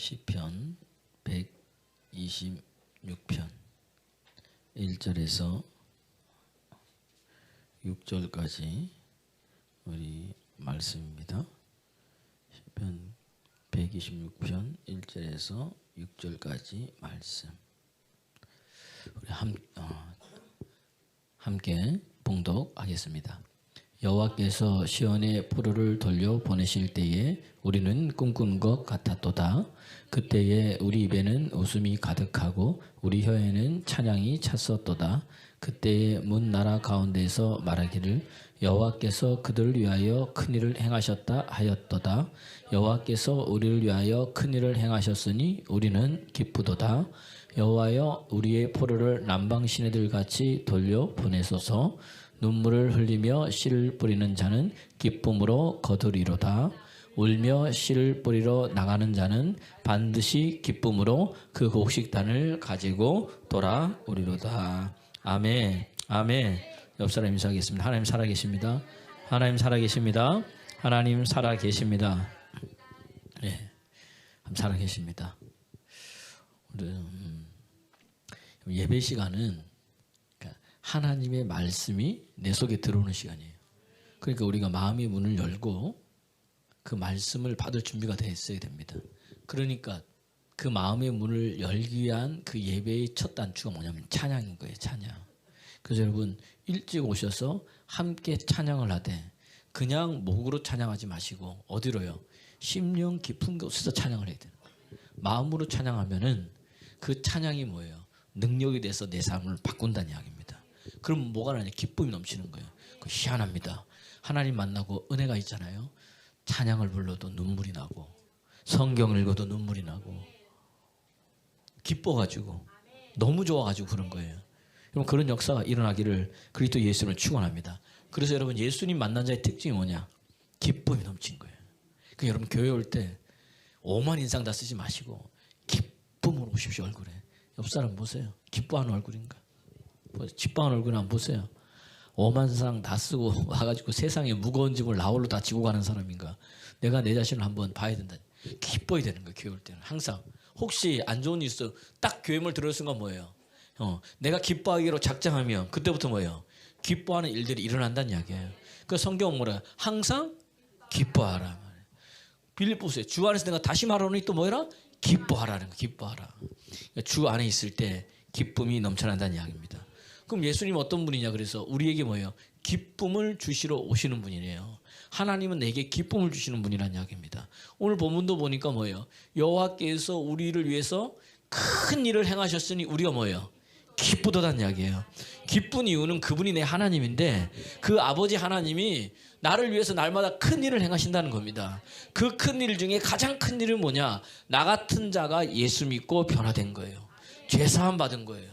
시편 126편 1절에서 6절까지 우리 말씀입니다. 시편 126편 1절에서 6절까지 말씀. 우리 함께 봉독하겠습니다. 여호와께서 시온에 포로를 돌려 보내실 때에 우리는 꿈꾼 것 같았도다. 그때에 우리 입에는 웃음이 가득하고 우리 혀에는 찬양이 찼었도다. 그때에 문 나라 가운데서 말하기를 여호와께서 그들을 위하여 큰일을 행하셨다 하였도다. 여호와께서 우리를 위하여 큰일을 행하셨으니 우리는 기쁘도다. 여호와여 우리의 포로를 남방 시내들 같이 돌려 보내소서. 눈물을 흘리며 씨를 뿌리는 자는 기쁨으로 거두리로다. 울며 씨를 뿌리러 나가는 자는 반드시 기쁨으로 그 곡식단을 가지고 돌아오리로다. 아멘. 아멘. 옆 사람 인사하겠습니다. 하나님 살아계십니다. 하나님 살아계십니다. 하나님 살아계십니다. 네, 살아계십니다. 예배 시간은 하나님의 말씀이 내 속에 들어오는 시간이에요. 그러니까 우리가 마음의 문을 열고 그 말씀을 받을 준비가 되어 있어야 됩니다. 그러니까 그 마음의 문을 열기 위한 그 예배의 첫 단추가 뭐냐면 찬양인 거예요. 찬양. 그래서 여러분 일찍 오셔서 함께 찬양을 하되 그냥 목으로 찬양하지 마시고 어디로요? 심령 깊은 곳에서 찬양을 해야 돼요. 마음으로 찬양하면은 그 찬양이 뭐예요? 능력이 돼서 내 삶을 바꾼다는 이야기입니다. 그럼 뭐가 나냐? 기쁨이 넘치는 거예요. 희한합니다. 하나님 만나고 은혜가 있잖아요. 찬양을 불러도 눈물이 나고 성경을 읽어도 눈물이 나고 기뻐가지고 너무 좋아가지고 그런 거예요. 여러분 그런 역사가 일어나기를 그리스도 예수님을 축원합니다. 그래서 여러분 예수님 만난 자의 특징이 뭐냐? 기쁨이 넘친 거예요. 그러니까 여러분 교회 올 때 오만 인상 다 쓰지 마시고 기쁨으로 오십시오. 얼굴에 옆 사람 보세요. 기뻐하는 얼굴인가? 기뻐하는 얼굴 안 보세요. 오만 상 다 쓰고 와가지고 세상에 무거운 짐을 나홀로 다 지고 가는 사람인가? 내가 내 자신을 한번 봐야 된다. 기뻐야 되는 거예요. 교회 올 때는 항상. 혹시 안 좋은 일 있어 딱 교회물 들어올 순간 뭐예요? 내가 기뻐하기로 작정하면 그때부터 뭐예요? 기뻐하는 일들이 일어난다는 이야기예요. 그 성경은 뭐라? 항상 기뻐하라. 빌립보서에 주 안에서 내가 다시 말하노니 또 뭐라? 기뻐하라는 거. 기뻐하라. 그러니까 주 안에 있을 때 기쁨이 넘쳐난다는 이야기입니다. 그럼 예수님 어떤 분이냐? 그래서 우리에게 뭐예요? 기쁨을 주시러 오시는 분이네요. 하나님은 내게 기쁨을 주시는 분이라는 이야기입니다. 오늘 본문도 보니까 뭐예요? 여호와께서 우리를 위해서 큰 일을 행하셨으니 우리가 뭐예요? 기쁘다는 이야기예요. 기쁜 이유는 그분이 내 하나님인데 그 아버지 하나님이 나를 위해서 날마다 큰 일을 행하신다는 겁니다. 그 큰 일 중에 가장 큰 일은 뭐냐? 나 같은 자가 예수 믿고 변화된 거예요. 죄사함 받은 거예요.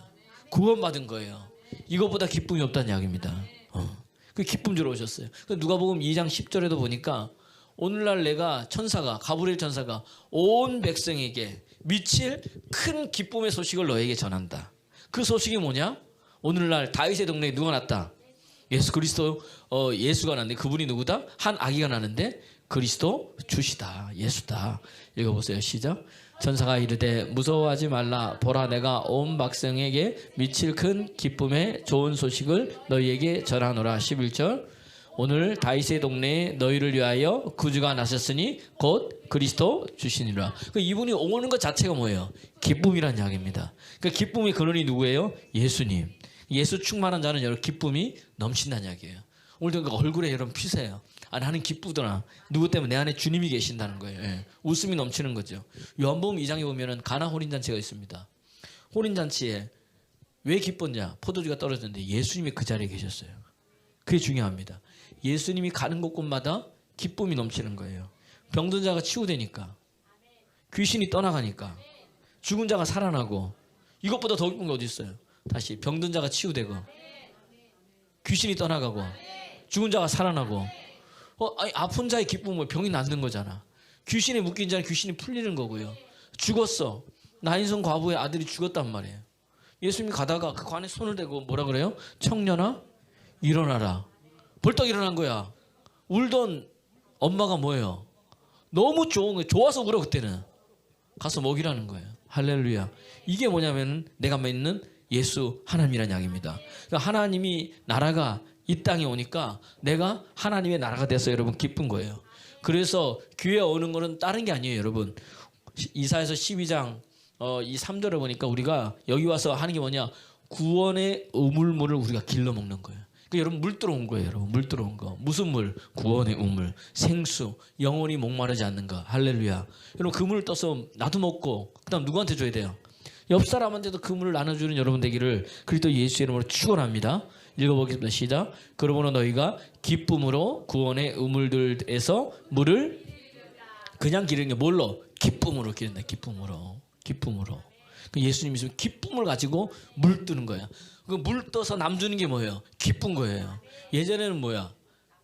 구원 받은 거예요. 이것보다 기쁨이 없다는 이야기입니다. 그 기쁨 주러 오셨어요. 누가복음 2장 10절에도 보니까 오늘날 내가 천사가 가브리엘 천사가 온 백성에게 미칠 큰 기쁨의 소식을 너에게 전한다. 그 소식이 뭐냐? 오늘날 다윗의 동네에 누가 났다? 예수 그리스도 예수가 났는데 그분이 누구다? 한 아기가 나는데 그리스도 주시다. 예수다. 읽어보세요. 시작. 천사가 이르되 무서워하지 말라. 보라 내가 온 백성에게 미칠 큰 기쁨의 좋은 소식을 너희에게 전하노라. 11절. 오늘 다윗의 동네에 너희를 위하여 구주가 나셨으니 곧 그리스도 주시니라. 이분이 오는 것 자체가 뭐예요? 기쁨이란 이야기입니다. 그러니까 기쁨의 근원이 누구예요? 예수님. 예수 충만한 자는 여러분 기쁨이 넘친다는 이야기예요. 오늘도 그 얼굴에 여러분 피세요. 나는 기쁘더라. 누구 때문에 내 안에 주님이 계신다는 거예요. 예. 웃음이 넘치는 거죠. 요한복음 2장에 보면은 가나 혼인잔치가 있습니다. 혼인잔치에 왜 기뻤냐? 포도주가 떨어졌는데 예수님이 그 자리에 계셨어요. 그게 중요합니다. 예수님이 가는 곳곳마다 기쁨이 넘치는 거예요. 병든 자가 치유되니까, 귀신이 떠나가니까, 죽은 자가 살아나고, 이것보다 더 기쁜 게 어디 있어요? 다시 병든 자가 치유되고, 귀신이 떠나가고, 죽은 자가 살아나고, 아니, 아픈 자의 기쁨은 병이 낫는 거잖아. 귀신에 묶인 자는 귀신이 풀리는 거고요. 죽었어. 나인성 과부의 아들이 죽었단 말이에요. 예수님이 가다가 그 관에 손을 대고 뭐라 그래요? 청년아 일어나라. 벌떡 일어난 거야. 울던 엄마가 뭐예요? 너무 좋은 거예요. 좋아서 울어 그때는. 가서 먹이라는 거예요. 할렐루야. 이게 뭐냐면 내가 믿는 예수 하나님이라는 이야기입니다. 그러니까 하나님이 나라가 이 땅에 오니까 내가 하나님의 나라가 돼서 여러분 기쁜 거예요. 그래서 교회 오는 거는 다른 게 아니에요, 여러분. 이사야서 12장 이 3절을 보니까 우리가 여기 와서 하는 게 뭐냐? 구원의 우물물을 우리가 길러 먹는 거예요. 그러니까 여러분 물 들어온 거예요, 여러분. 물 들어온 거. 무슨 물? 구원의 우물, 생수, 영원히 목마르지 않는 거. 할렐루야. 여러분 그 물을 떠서 나도 먹고 그다음 누구한테 줘야 돼요? 옆 사람한테도 그 물을 나눠주는 여러분 되기를 그리스도 예수의 이름으로 축원합니다. 읽어보겠습니다. 시작. 그러므로 너희가 기쁨으로 구원의 우물들에서 물을 그냥 기르는 게 뭘로? 기쁨으로 기른다. 기쁨으로. 예수님 있으면 기쁨을 가지고 물 뜨는 거야. 그 물 떠서 남 주는 게 뭐예요? 기쁜 거예요. 예전에는 뭐야?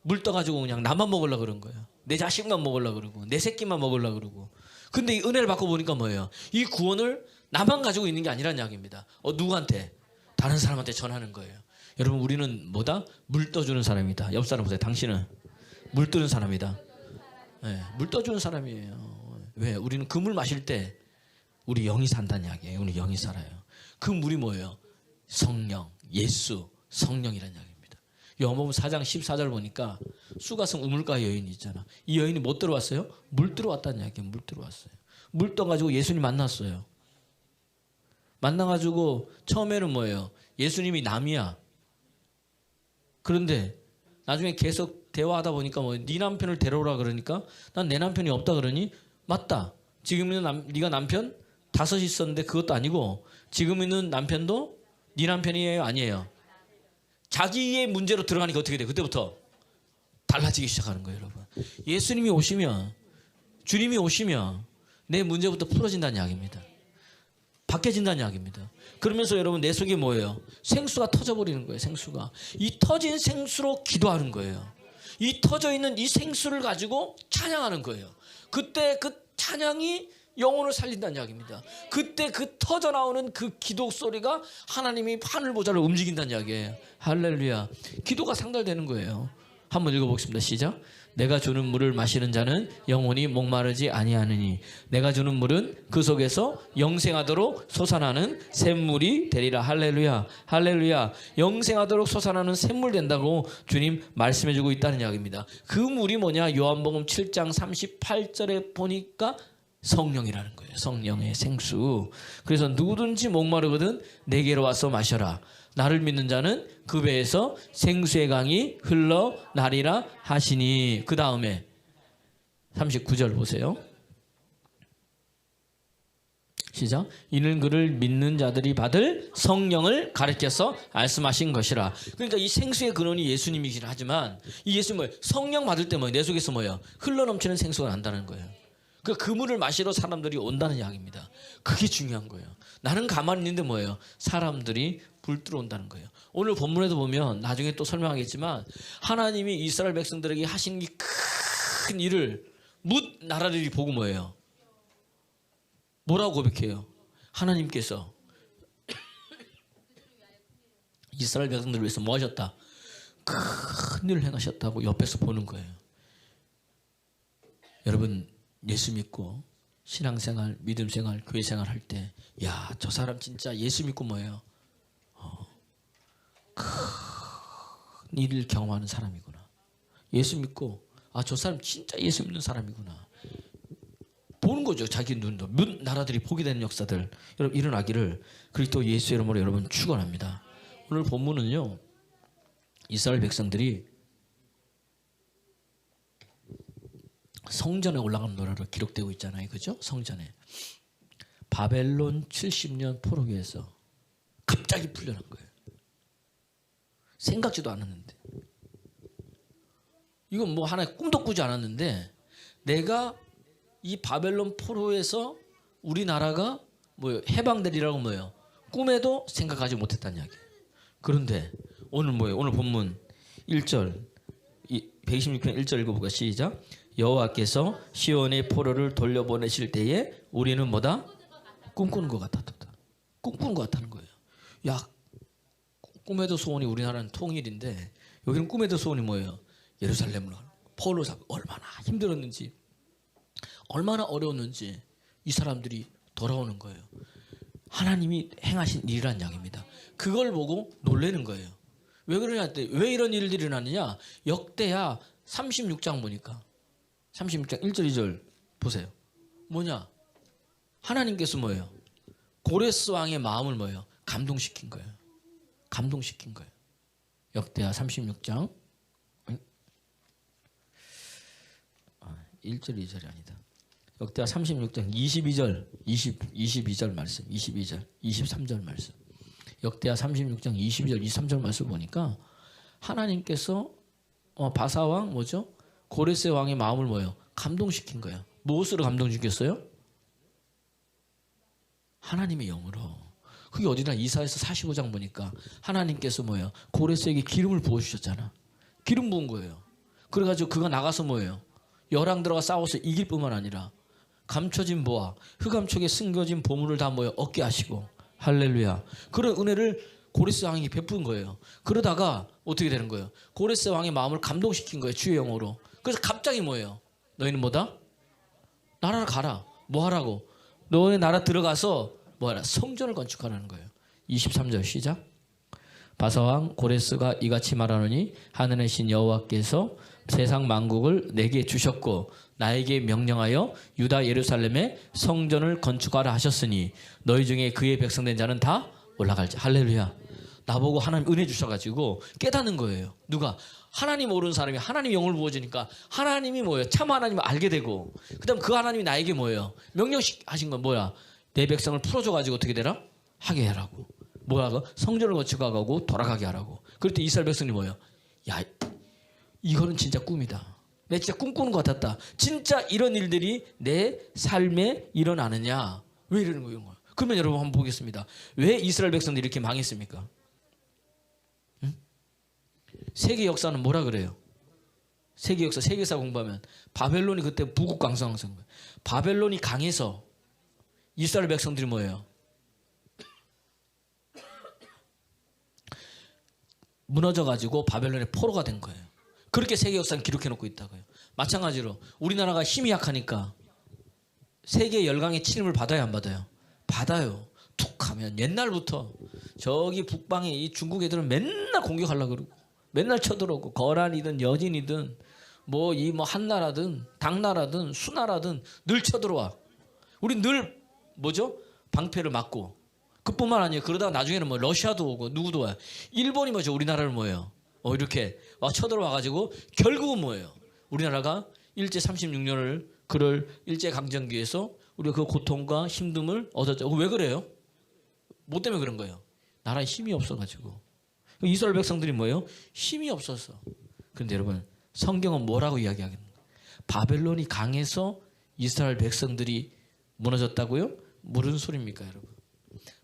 물 떠가지고 그냥 나만 먹으려고 그런 거예요. 내 자식만 먹으려고 그러고 내 새끼만 먹으려고 그러고. 근데 이 은혜를 받고 보니까 뭐예요? 이 구원을 나만 가지고 있는 게 아니란 이야기입니다. 누구한테? 다른 사람한테 전하는 거예요. 여러분 우리는 뭐다? 물 떠주는 사람이다. 옆 사람 보세요. 당신은 물 뜨는 사람이다. 네, 물 떠주는 사람이에요. 왜? 우리는 그 물 마실 때 우리 영이 산다는 이야기예요. 우리 영이 살아요. 그 물이 뭐예요? 성령, 예수, 성령이라는 이야기입니다. 요한복음 4장 14절 보니까 수가성 우물가 여인이 있잖아. 이 여인이 못 들어왔어요? 물 들어왔다는 이야기예요. 물 들어왔어요. 물 떠가지고 예수님 만났어요. 만나가지고 처음에는 뭐예요? 예수님이 남이야. 그런데 나중에 계속 대화하다 보니까 네 남편을 데려오라 그러니까 난 내 남편이 없다 그러니 맞다. 지금 있는 네가 남편 5 있었는데 그것도 아니고 지금 있는 남편도 네 남편이에요? 아니에요? 자기의 문제로 들어가니까 어떻게 돼? 그때부터 달라지기 시작하는 거예요, 여러분. 예수님이 오시면 주님이 오시면 내 문제부터 풀어진다는 이야기입니다. 바뀌어진다는 이야기입니다. 그러면서 여러분 내 속에 뭐예요? 생수가 터져버리는 거예요. 생수가. 이 터진 생수로 기도하는 거예요. 이 터져 있는 이 생수를 가지고 찬양하는 거예요. 그때 그 찬양이 영혼을 살린다는 이야기입니다. 그때 그 터져 나오는 그 기도 소리가 하나님이 하늘 보좌를 움직인다는 이야기예요. 할렐루야. 기도가 상달되는 거예요. 한번 읽어보겠습니다. 시작. 내가 주는 물을 마시는 자는 영원히 목마르지 아니하느니 내가 주는 물은 그 속에서 영생하도록 솟아나는 샘물이 되리라. 할렐루야. 할렐루야. 영생하도록 솟아나는 샘물 된다고 주님 말씀해주고 있다는 이야기입니다. 그 물이 뭐냐? 요한복음 7장 38절에 보니까 성령이라는 거예요. 성령의 생수. 그래서 누구든지 목마르거든 내게로 와서 마셔라. 나를 믿는 자는 그 배에서 생수의 강이 흘러나리라 하시니. 그 다음에 39절 보세요. 시작. 이는 그를 믿는 자들이 받을 성령을 가르쳐서 말씀하신 것이라. 그러니까 이 생수의 근원이 예수님이긴 하지만 이 예수님 뭐예요? 성령 받을 때 뭐예요? 내 속에서 뭐예요? 흘러넘치는 생수가 난다는 거예요. 그 물을 마시러 사람들이 온다는 이야기입니다. 그게 중요한 거예요. 나는 가만히 있는데 뭐예요? 사람들이 불 들어온다는 거예요. 오늘 본문에도 보면 나중에 또 설명하겠지만 하나님이 이스라엘 백성들에게 하신 이 큰 일을 뭇 나라들이 보고 뭐예요? 뭐라고 고백해요? 하나님께서 이스라엘 백성들을 위해서 뭐 하셨다? 큰 일을 행하셨다고 옆에서 보는 거예요. 여러분 예수 믿고 신앙생활, 믿음생활, 교회생활 할 때 야, 저 사람 진짜 예수 믿고 뭐예요? 큰 일을 경험하는 사람이구나. 예수 믿고 저 사람 진짜 예수 믿는 사람이구나. 보는 거죠. 자기 눈도. 나라들이 보게 되는 역사들 여러분 일어나기를 그리스도 예수의 이름으로 여러분 축원합니다. 오늘 본문은요. 이스라엘 백성들이 성전에 올라가는 노래로 기록되고 있잖아요. 그죠? 성전에. 바벨론 70년 포로기에서 갑자기 풀려난 거예요. 생각지도 않았는데. 이건 뭐 하나의 꿈도 꾸지 않았는데 내가 이 바벨론 포로에서 우리나라가 뭐예요? 해방되리라고 뭐예요? 꿈에도 생각하지 못했다는 이야기예요. 그런데 오늘 뭐예요? 오늘 본문 1절 126편 1절 읽어볼까요? 시작. 여호와께서 시온의 포로를 돌려보내실 때에 우리는 뭐다? 꿈꾸는 것 같았다. 꿈꾸는 것 같다는 거예요. 야, 꿈에도 소원이 우리나라는 통일인데 여기는 꿈에도 소원이 뭐예요? 예루살렘으로 포로 잡고 얼마나 힘들었는지 얼마나 어려웠는지 이 사람들이 돌아오는 거예요. 하나님이 행하신 일이란 이야기입니다. 그걸 보고 놀라는 거예요. 왜 그러냐 때 왜 이런 일들이 일어나느냐? 역대하 36장 보니까 36장 1절 2절 보세요. 뭐냐? 하나님께서 뭐예요? 고레스 왕의 마음을 뭐예요? 감동시킨 거예요. 감동시킨 거예요. 역대하 36장 1절 2절이 아니다. 역대하 36장 22절 22절 말씀 22절 23절 말씀 역대하 36장 22절 23절 말씀 보니까 하나님께서 바사왕 뭐죠? 고레스 왕의 마음을 뭐예요? 감동시킨 거예요. 무엇으로 감동시켰어요? 하나님의 영으로. 그게 어디나 이사야서 45장 보니까 하나님께서 뭐예요? 고레스에게 기름을 부어주셨잖아. 기름 부은 거예요. 그래가지고 그가 나가서 뭐예요? 열왕 들어가 싸워서 이길 뿐만 아니라 감춰진 보화, 흑암촉에 숨겨진 보물을 다 뭐예요? 얻게 하시고 할렐루야. 그런 은혜를 고레스 왕이 베푼 거예요. 그러다가 어떻게 되는 거예요? 고레스 왕의 마음을 감동시킨 거예요. 주의 영으로. 그래서 갑자기 뭐예요? 너희는 뭐다? 나라를 가라. 뭐 하라고? 너네 나라 들어가서 뭐하라? 성전을 건축하라는 거예요. 23절 시작. 바사왕 고레스가 이같이 말하노니 하늘의 신 여호와께서 세상 만국을 내게 주셨고 나에게 명령하여 유다 예루살렘에 성전을 건축하라 하셨으니 너희 중에 그의 백성된 자는 다 올라갈지. 할렐루야. 나보고 하나님 은혜 주셔가지고 깨닫는 거예요. 누가? 하나님 모르는 사람이 하나님 영을 부어주니까 하나님이 뭐예요? 참 하나님을 알게 되고 그 다음 그 하나님이 나에게 뭐예요? 명령하신 건 뭐야? 내 백성을 풀어줘가지고 어떻게 되라? 하게 하라고. 뭐라고? 성전을 건축하고 돌아가게 하라고. 그럴 때 이스라엘 백성이 뭐예요? 야, 이거는 진짜 꿈이다. 내 진짜 꿈꾸는 것 같았다. 진짜 이런 일들이 내 삶에 일어나느냐? 왜 이러는 거예요? 그러면 여러분 한번 보겠습니다. 왜 이스라엘 백성들이 이렇게 망했습니까? 응? 세계 역사는 뭐라 그래요? 세계 역사, 세계사 공부하면 바벨론이 그때 부국강성한 거예요. 바벨론이 강해서 이스라엘 백성들이 뭐예요? 무너져가지고 바벨론의 포로가 된 거예요. 그렇게 세계 역사는 기록해놓고 있다고요. 마찬가지로 우리나라가 힘이 약하니까 세계 열강의 침입을 받아야 안 받아요? 받아요. 툭 하면 옛날부터 저기 북방에 이 중국 애들은 맨날 공격하려고 그러고 맨날 쳐들어오고 거란이든 여진이든 뭐 한나라든 당나라든 수나라든 늘 쳐들어와. 우리 늘 뭐죠? 방패를 막고. 그뿐만 아니에요. 그러다가 나중에는 뭐 러시아도 오고 누구도 와요. 일본이 뭐죠? 우리나라를 뭐예요? 이렇게 쳐들어와가지고 결국은 뭐예요? 우리나라가 일제 36년을 그럴 일제강점기에서 우리가 그 고통과 힘듦을 얻었죠. 왜 그래요? 뭐 때문에 그런 거예요? 나라에 힘이 없어가지고. 이스라엘 백성들이 뭐예요? 힘이 없어서. 그런데 여러분 성경은 뭐라고 이야기하겠는가? 바벨론이 강해서 이스라엘 백성들이 무너졌다고요? 무슨 소리입니까 여러분?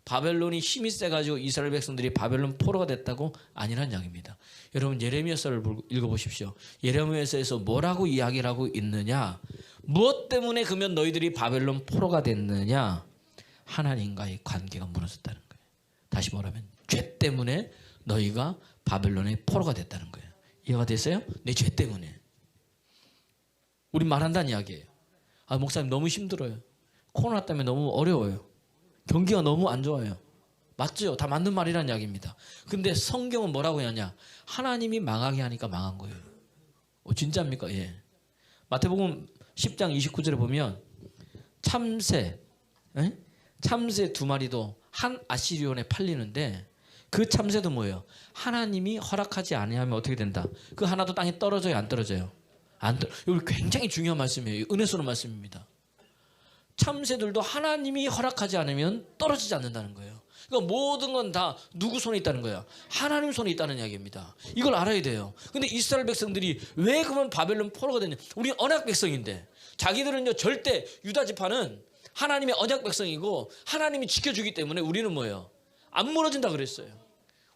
바벨론이 힘이 세가지고 이스라엘 백성들이 바벨론 포로가 됐다고? 아니란 이야기입니다. 여러분 예레미야서를 읽어보십시오. 예레미야서에서 뭐라고 이야기를 하고 있느냐? 무엇 때문에 그러면 너희들이 바벨론 포로가 됐느냐? 하나님과의 관계가 무너졌다는 거예요. 다시 말하면 죄 때문에 너희가 바벨론의 포로가 됐다는 거예요. 이해가 됐어요? 내 죄 때문에. 우리 말한다는 이야기예요. 목사님 너무 힘들어요. 코로나 때문에 너무 어려워요. 경기가 너무 안 좋아요. 맞죠? 다 맞는 말이란 이야기입니다. 근데 성경은 뭐라고 하냐? 하나님이 망하게 하니까 망한 거예요. 진짜입니까? 예. 마태복음 10장 29절에 보면 참새, 참새 2마리도 한 아시리온에 팔리는데 그 참새도 뭐예요? 하나님이 허락하지 아니하면 어떻게 된다? 그 하나도 땅에 떨어져요? 안 떨어져요? 여기 굉장히 중요한 말씀이에요. 은혜스러운 말씀입니다. 참새들도 하나님이 허락하지 않으면 떨어지지 않는다는 거예요. 그러니까 모든 건 다 누구 손에 있다는 거예요? 하나님 손에 있다는 이야기입니다. 이걸 알아야 돼요. 근데 이스라엘 백성들이 왜 그러면 바벨론 포로가 됐냐? 우리 언약 백성인데 자기들은요 절대 유다 지파는 하나님의 언약 백성이고 하나님이 지켜주기 때문에 우리는 뭐예요? 안 무너진다 그랬어요.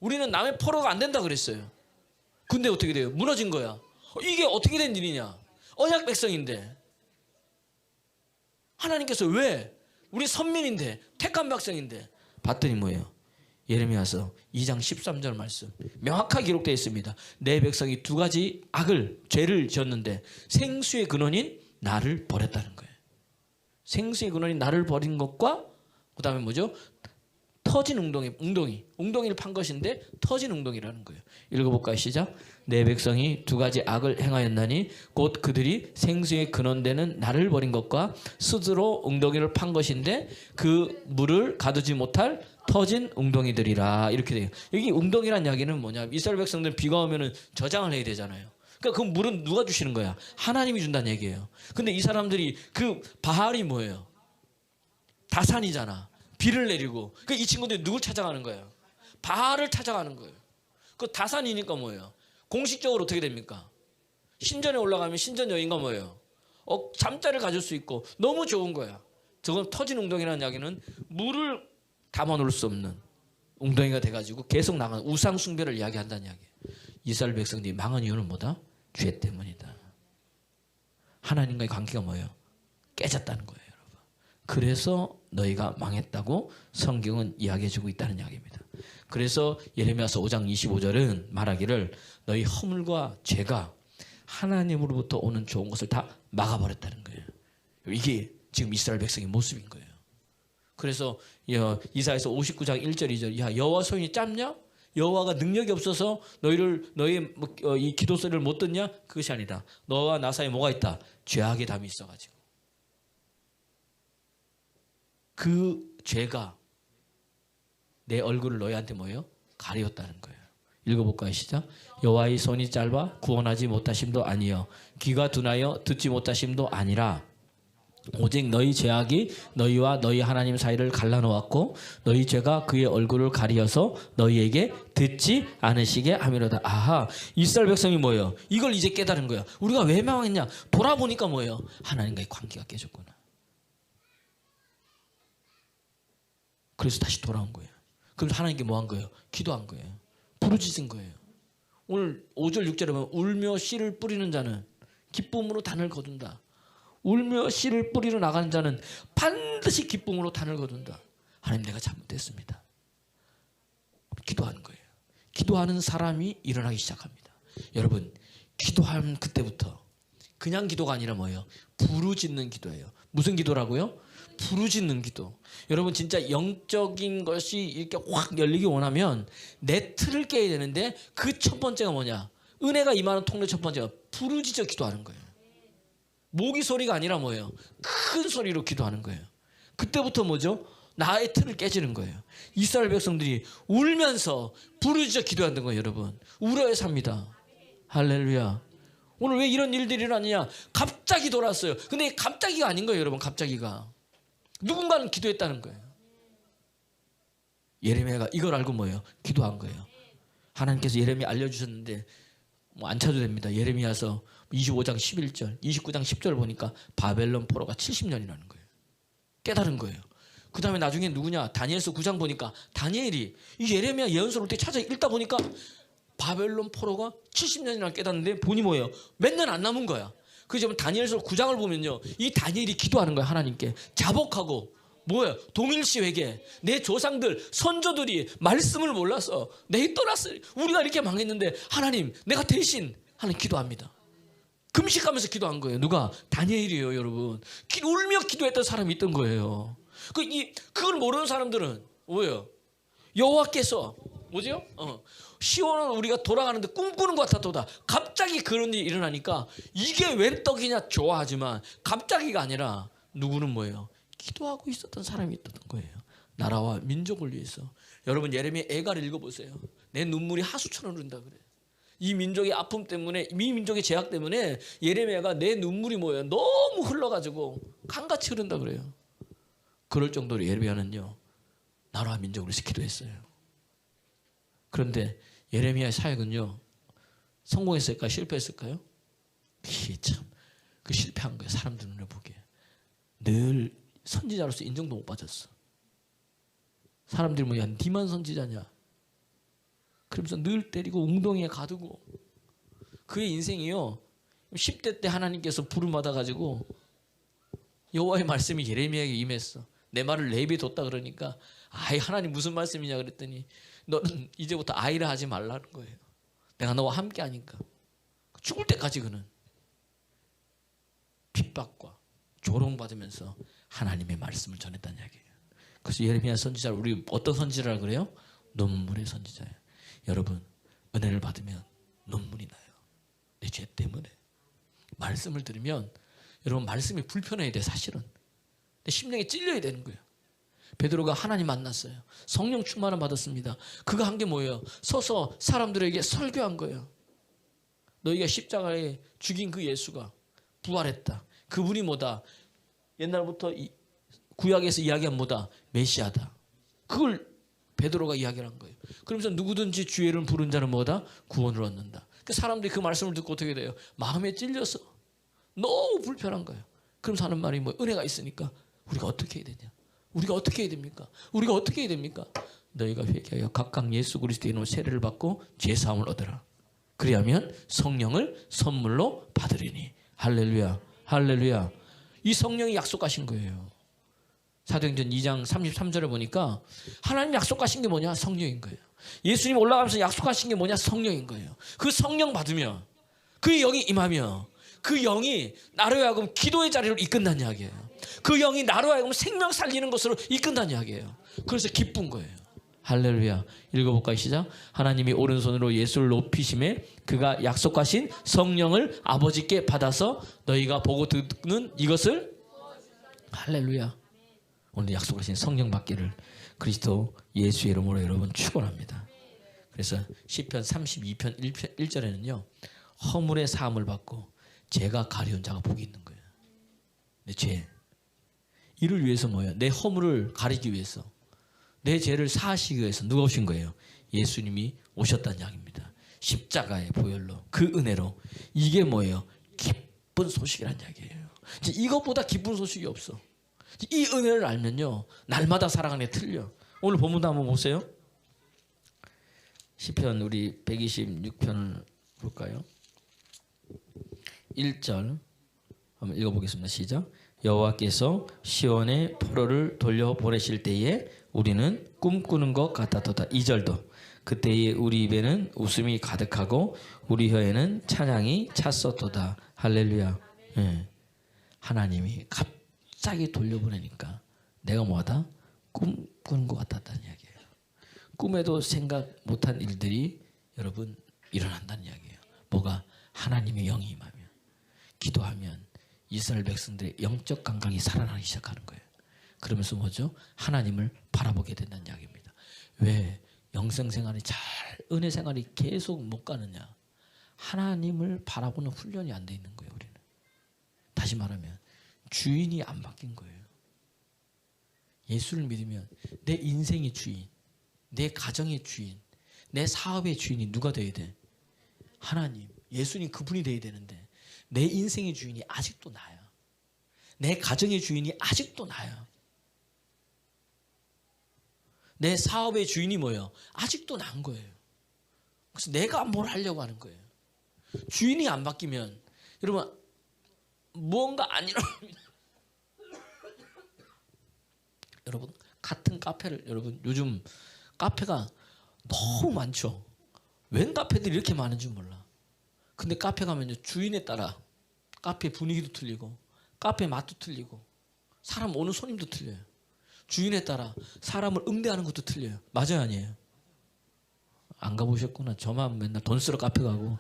우리는 남의 포로가 안 된다 그랬어요. 근데 어떻게 돼요? 무너진 거야. 이게 어떻게 된 일이냐? 언약 백성인데 하나님께서 왜? 우리 선민인데 택한 백성인데 봤더니 뭐예요? 예레미야서 2장 13절 말씀 명확하게 기록되어 있습니다. 내 백성이 2가지 죄를 지었는데 생수의 근원인 나를 버렸다는 거예요. 생수의 근원이 나를 버린 것과 그다음에 뭐죠? 터진 웅덩이를 판 것인데 터진 웅덩이라는 거예요. 읽어볼까요? 시작. 내 백성이 두 가지 악을 행하였나니 곧 그들이 생수의 근원되는 나를 버린 것과 스스로 웅덩이를 판 것인데 그 물을 가두지 못할 터진 웅덩이들이라. 이렇게 돼요. 여기 웅덩이란 이야기는 뭐냐? 이스라엘 백성들 비가 오면은 저장을 해야 되잖아요. 그러니까 그 물은 누가 주시는 거야? 하나님이 준다는 얘기예요. 근데 이 사람들이 그 바알이 뭐예요? 다산이잖아. 비를 내리고. 그러니까 이 친구들이 누굴 찾아가는 거예요? 바알을 찾아가는 거예요. 그 다산이니까 뭐예요? 공식적으로 어떻게 됩니까? 신전에 올라가면 신전 여인가 뭐예요? 잠자를 가질 수 있고 너무 좋은 거야. 저건 터진 웅덩이라는 이야기는 물을 담아놓을 수 없는 웅덩이가 돼가지고 계속 나가는 우상 숭배를 이야기한다는 이야기예요. 이스라엘 백성들이 망한 이유는 뭐다? 죄 때문이다. 하나님과의 관계가 뭐예요? 깨졌다는 거예요, 여러분. 그래서 너희가 망했다고 성경은 이야기해주고 있다는 이야기입니다. 그래서 예레미야서 5장 25절은 말하기를 너희 허물과 죄가 하나님으로부터 오는 좋은 것을 다 막아버렸다는 거예요. 이게 지금 이스라엘 백성의 모습인 거예요. 그래서 이사야서 59장 1절 2절 야 여호와 소인이 짧냐? 여호와가 능력이 없어서 너희의 이 기도 소리를 못 듣냐? 그것이 아니다. 너와 나 사이에 뭐가 있다? 죄악의 담이 있어가지고 그 죄가 내 얼굴을 너희한테 뭐예요? 가리웠다는 거예요. 읽어볼까요? 시작. 여호와의 손이 짧아 구원하지 못하심도 아니요 귀가 둔하여 듣지 못하심도 아니라 오직 너희 죄악이 너희와 너희 하나님 사이를 갈라놓았고 너희 죄가 그의 얼굴을 가리어서 너희에게 듣지 않으시게 함이로다. 아하, 이스라엘 백성이 뭐예요? 이걸 이제 깨달은 거야. 우리가 왜 망했냐? 돌아보니까 뭐예요? 하나님과의 관계가 깨졌구나. 그래서 다시 돌아온 거예요. 그럼 하나님께 뭐 한 거예요? 기도한 거예요. 부르짖은 거예요. 오늘 5절 6절에 보면 울며 씨를 뿌리는 자는 기쁨으로 단을 거둔다. 울며 씨를 뿌리러 나가는 자는 반드시 기쁨으로 단을 거둔다. 하나님 내가 잘못했습니다. 기도하는 거예요. 기도하는 사람이 일어나기 시작합니다. 여러분 기도하면 그때부터 그냥 기도가 아니라 뭐예요? 부르짖는 기도예요. 무슨 기도라고요? 부르짖는 기도. 여러분 진짜 영적인 것이 이렇게 확 열리기 원하면 내 틀을 깨야 되는데 그 첫 번째가 뭐냐? 은혜가 임하는 통로 첫 번째가 부르짖어 기도하는 거예요. 모기 소리가 아니라 뭐예요? 큰 소리로 기도하는 거예요. 그때부터 뭐죠? 나의 틀을 깨지는 거예요. 이스라엘 백성들이 울면서 부르짖어 기도하는 거예요. 여러분 울어야 삽니다. 할렐루야. 오늘 왜 이런 일들이 일어나느냐? 갑자기 돌았어요. 근데 갑자기가 아닌 거예요. 여러분 갑자기가 누군가는 기도했다는 거예요. 예레미야가 이걸 알고 뭐예요? 기도한 거예요. 하나님께서 예레미야 알려주셨는데 뭐 안 찾아도 됩니다. 예레미야서 25장 11절 29장 10절 보니까 바벨론 포로가 70년이라는 거예요. 깨달은 거예요. 그 다음에 나중에 누구냐? 다니엘서 9장 보니까 다니엘이 이 예레미야 예언서를 어떻게 찾아 읽다 보니까 바벨론 포로가 70년이나 깨닫는데 보니 뭐예요? 몇 년 안 남은 거야. 그래서 다니엘서 9장을 보면요, 이 다니엘이 기도하는 거야. 하나님께 자복하고 뭐예요? 동일시 회개. 내 조상들 선조들이 말씀을 몰라서 내 떠났어요. 우리가 이렇게 망했는데 하나님 내가 대신 하나님 기도합니다. 금식하면서 기도한 거예요. 누가? 다니엘이에요. 여러분 울며 기도했던 사람이 있던 거예요. 그걸 모르는 사람들은 뭐예요? 여호와께서 뭐죠? 시온을 우리가 돌아가는데 꿈꾸는 것 같았도다. 갑자기 그런 일이 일어나니까 이게 웬 떡이냐 좋아하지만 갑자기가 아니라 누구는 뭐예요? 기도하고 있었던 사람이 있었던 거예요. 나라와 민족을 위해서. 여러분 예레미야 애가를 읽어보세요. 내 눈물이 하수처럼 흐른다 그래요. 이 민족의 아픔 때문에, 이 민족의 죄악 때문에 예레미야가 내 눈물이 뭐예요? 너무 흘러가지고 강같이 흐른다 그래요. 그럴 정도로 예레미야는요 나라와 민족을 위해서 기도했어요. 그런데 예레미야의 사역은요 성공했을까요? 실패했을까요? 참 그 실패한 거예요. 사람들 눈에 보기에. 늘 선지자로서 인정도 못 받았어. 사람들이 뭐야 니만 선지자냐 그러면서 늘 때리고 웅덩이에 가두고. 그의 인생이요 10대 때 하나님께서 부름 받아가지고 여호와의 말씀이 예레미야에게 임했어. 내 말을 내비에 뒀다 그러니까 아이 하나님 무슨 말씀이냐 그랬더니 너는 이제부터 아이라 하지 말라는 거예요. 내가 너와 함께 하니까. 죽을 때까지 그는 핍박과 조롱받으면서 하나님의 말씀을 전했다는 이야기예요. 그래서 예레미야 선지자를 우리 어떤 선지자라 그래요? 눈물의 선지자예요. 여러분 은혜를 받으면 눈물이 나요. 내 죄 때문에. 말씀을 들으면 여러분 말씀이 불편해야 돼 사실은. 내 심령에 찔려야 되는 거예요. 베드로가 하나님 만났어요. 성령 충만을 받았습니다. 그가 한 게 뭐예요? 서서 사람들에게 설교한 거예요. 너희가 십자가에 죽인 그 예수가 부활했다. 그분이 뭐다? 옛날부터 구약에서 이야기한 뭐다? 메시아다. 그걸 베드로가 이야기를 한 거예요. 그러면서 누구든지 주의 이름 부른 자는 뭐다? 구원을 얻는다. 그 사람들이 그 말씀을 듣고 어떻게 돼요? 마음에 찔려서 너무 불편한 거예요. 그러면서 하는 말이 뭐 은혜가 있으니까 우리가 어떻게 해야 되냐? 우리가 어떻게 해야 됩니까? 우리가 어떻게 해야 됩니까? 너희가 회개하여 각각 예수 그리스도의 이름으로 세례를 받고 죄사함을 얻으라. 그리하면 성령을 선물로 받으리니. 할렐루야. 할렐루야. 이 성령이 약속하신 거예요. 사도행전 2장 33절에 보니까 하나님 약속하신 게 뭐냐? 성령인 거예요. 예수님 올라가면서 약속하신 게 뭐냐? 성령인 거예요. 그 성령 받으면 그 영이 임하며 그 영이 나로 하여금 기도의 자리로 이끈다는 이야기예요. 그 영이 나로 하여금 생명 살리는 것으로 이끈다는 이야기예요. 그래서 기쁜 거예요. 할렐루야. 읽어볼까요? 시작. 하나님이 오른손으로 예수를 높이심에 그가 약속하신 성령을 아버지께 받아서 너희가 보고 듣는 이것을 할렐루야. 오늘 약속하신 성령 받기를 그리스도 예수의 이름으로 여러분 축원합니다. 그래서 시편 32편 1절에는요. 허물의 사함을 받고 죄가 가려운 자가 복이 있는 거예요. 내 죄. 이를 위해서 뭐예요? 내 허물을 가리기 위해서 내 죄를 사하시기 위해서 누가 오신 거예요? 예수님이 오셨다는 이야기입니다. 십자가의 보혈로 그 은혜로. 이게 뭐예요? 기쁜 소식이라는 이야기예요. 이것보다 기쁜 소식이 없어. 이 은혜를 알면요 날마다 살아가는 게 틀려. 오늘 본문도 한번 보세요. 시편 우리 126편을 볼까요? 1절 한번 읽어보겠습니다. 시작. 여호와께서 시온의 포로를 돌려보내실 때에 우리는 꿈꾸는 것 같았도다. 2절도 그때에 우리 입에는 웃음이 가득하고 우리 혀에는 찬양이 찼었도다. 할렐루야. 네. 하나님이 갑자기 돌려보내니까 내가 뭐하다? 꿈꾸는 것 같았다는 이야기예요. 꿈에도 생각 못한 일들이 여러분 일어난다는 이야기예요. 뭐가? 하나님의 영이 임하면 기도하면 이스라엘 백성들의 영적 감각이 살아나기 시작하는 거예요. 그러면서 뭐죠? 하나님을 바라보게 된다는 이야기입니다. 왜 영생 생활이 잘 은혜 생활이 계속 못 가느냐? 하나님을 바라보는 훈련이 안 돼 있는 거예요. 우리는. 다시 말하면 주인이 안 바뀐 거예요. 예수를 믿으면 내 인생의 주인, 내 가정의 주인, 내 사업의 주인이 누가 돼야 돼? 하나님, 예수님 그분이 돼야 되는데 내 인생의 주인이 아직도 나야. 내 가정의 주인이 아직도 나야. 내 사업의 주인이 뭐예요? 아직도 난 거예요. 그래서 내가 뭘 하려고 하는 거예요. 주인이 안 바뀌면 여러분 무언가 안 일어납니다. 여러분 같은 카페를 여러분 요즘 카페가 너무 많죠. 웬 카페들이 이렇게 많은 줄 몰라. 근데 카페 가면 주인에 따라 카페 분위기도 틀리고 카페 맛도 틀리고 사람 오는 손님도 틀려요. 주인에 따라 사람을 응대하는 것도 틀려요. 맞아요 아니에요? 안 가보셨구나. 저만 맨날 돈 쓰러 카페 가고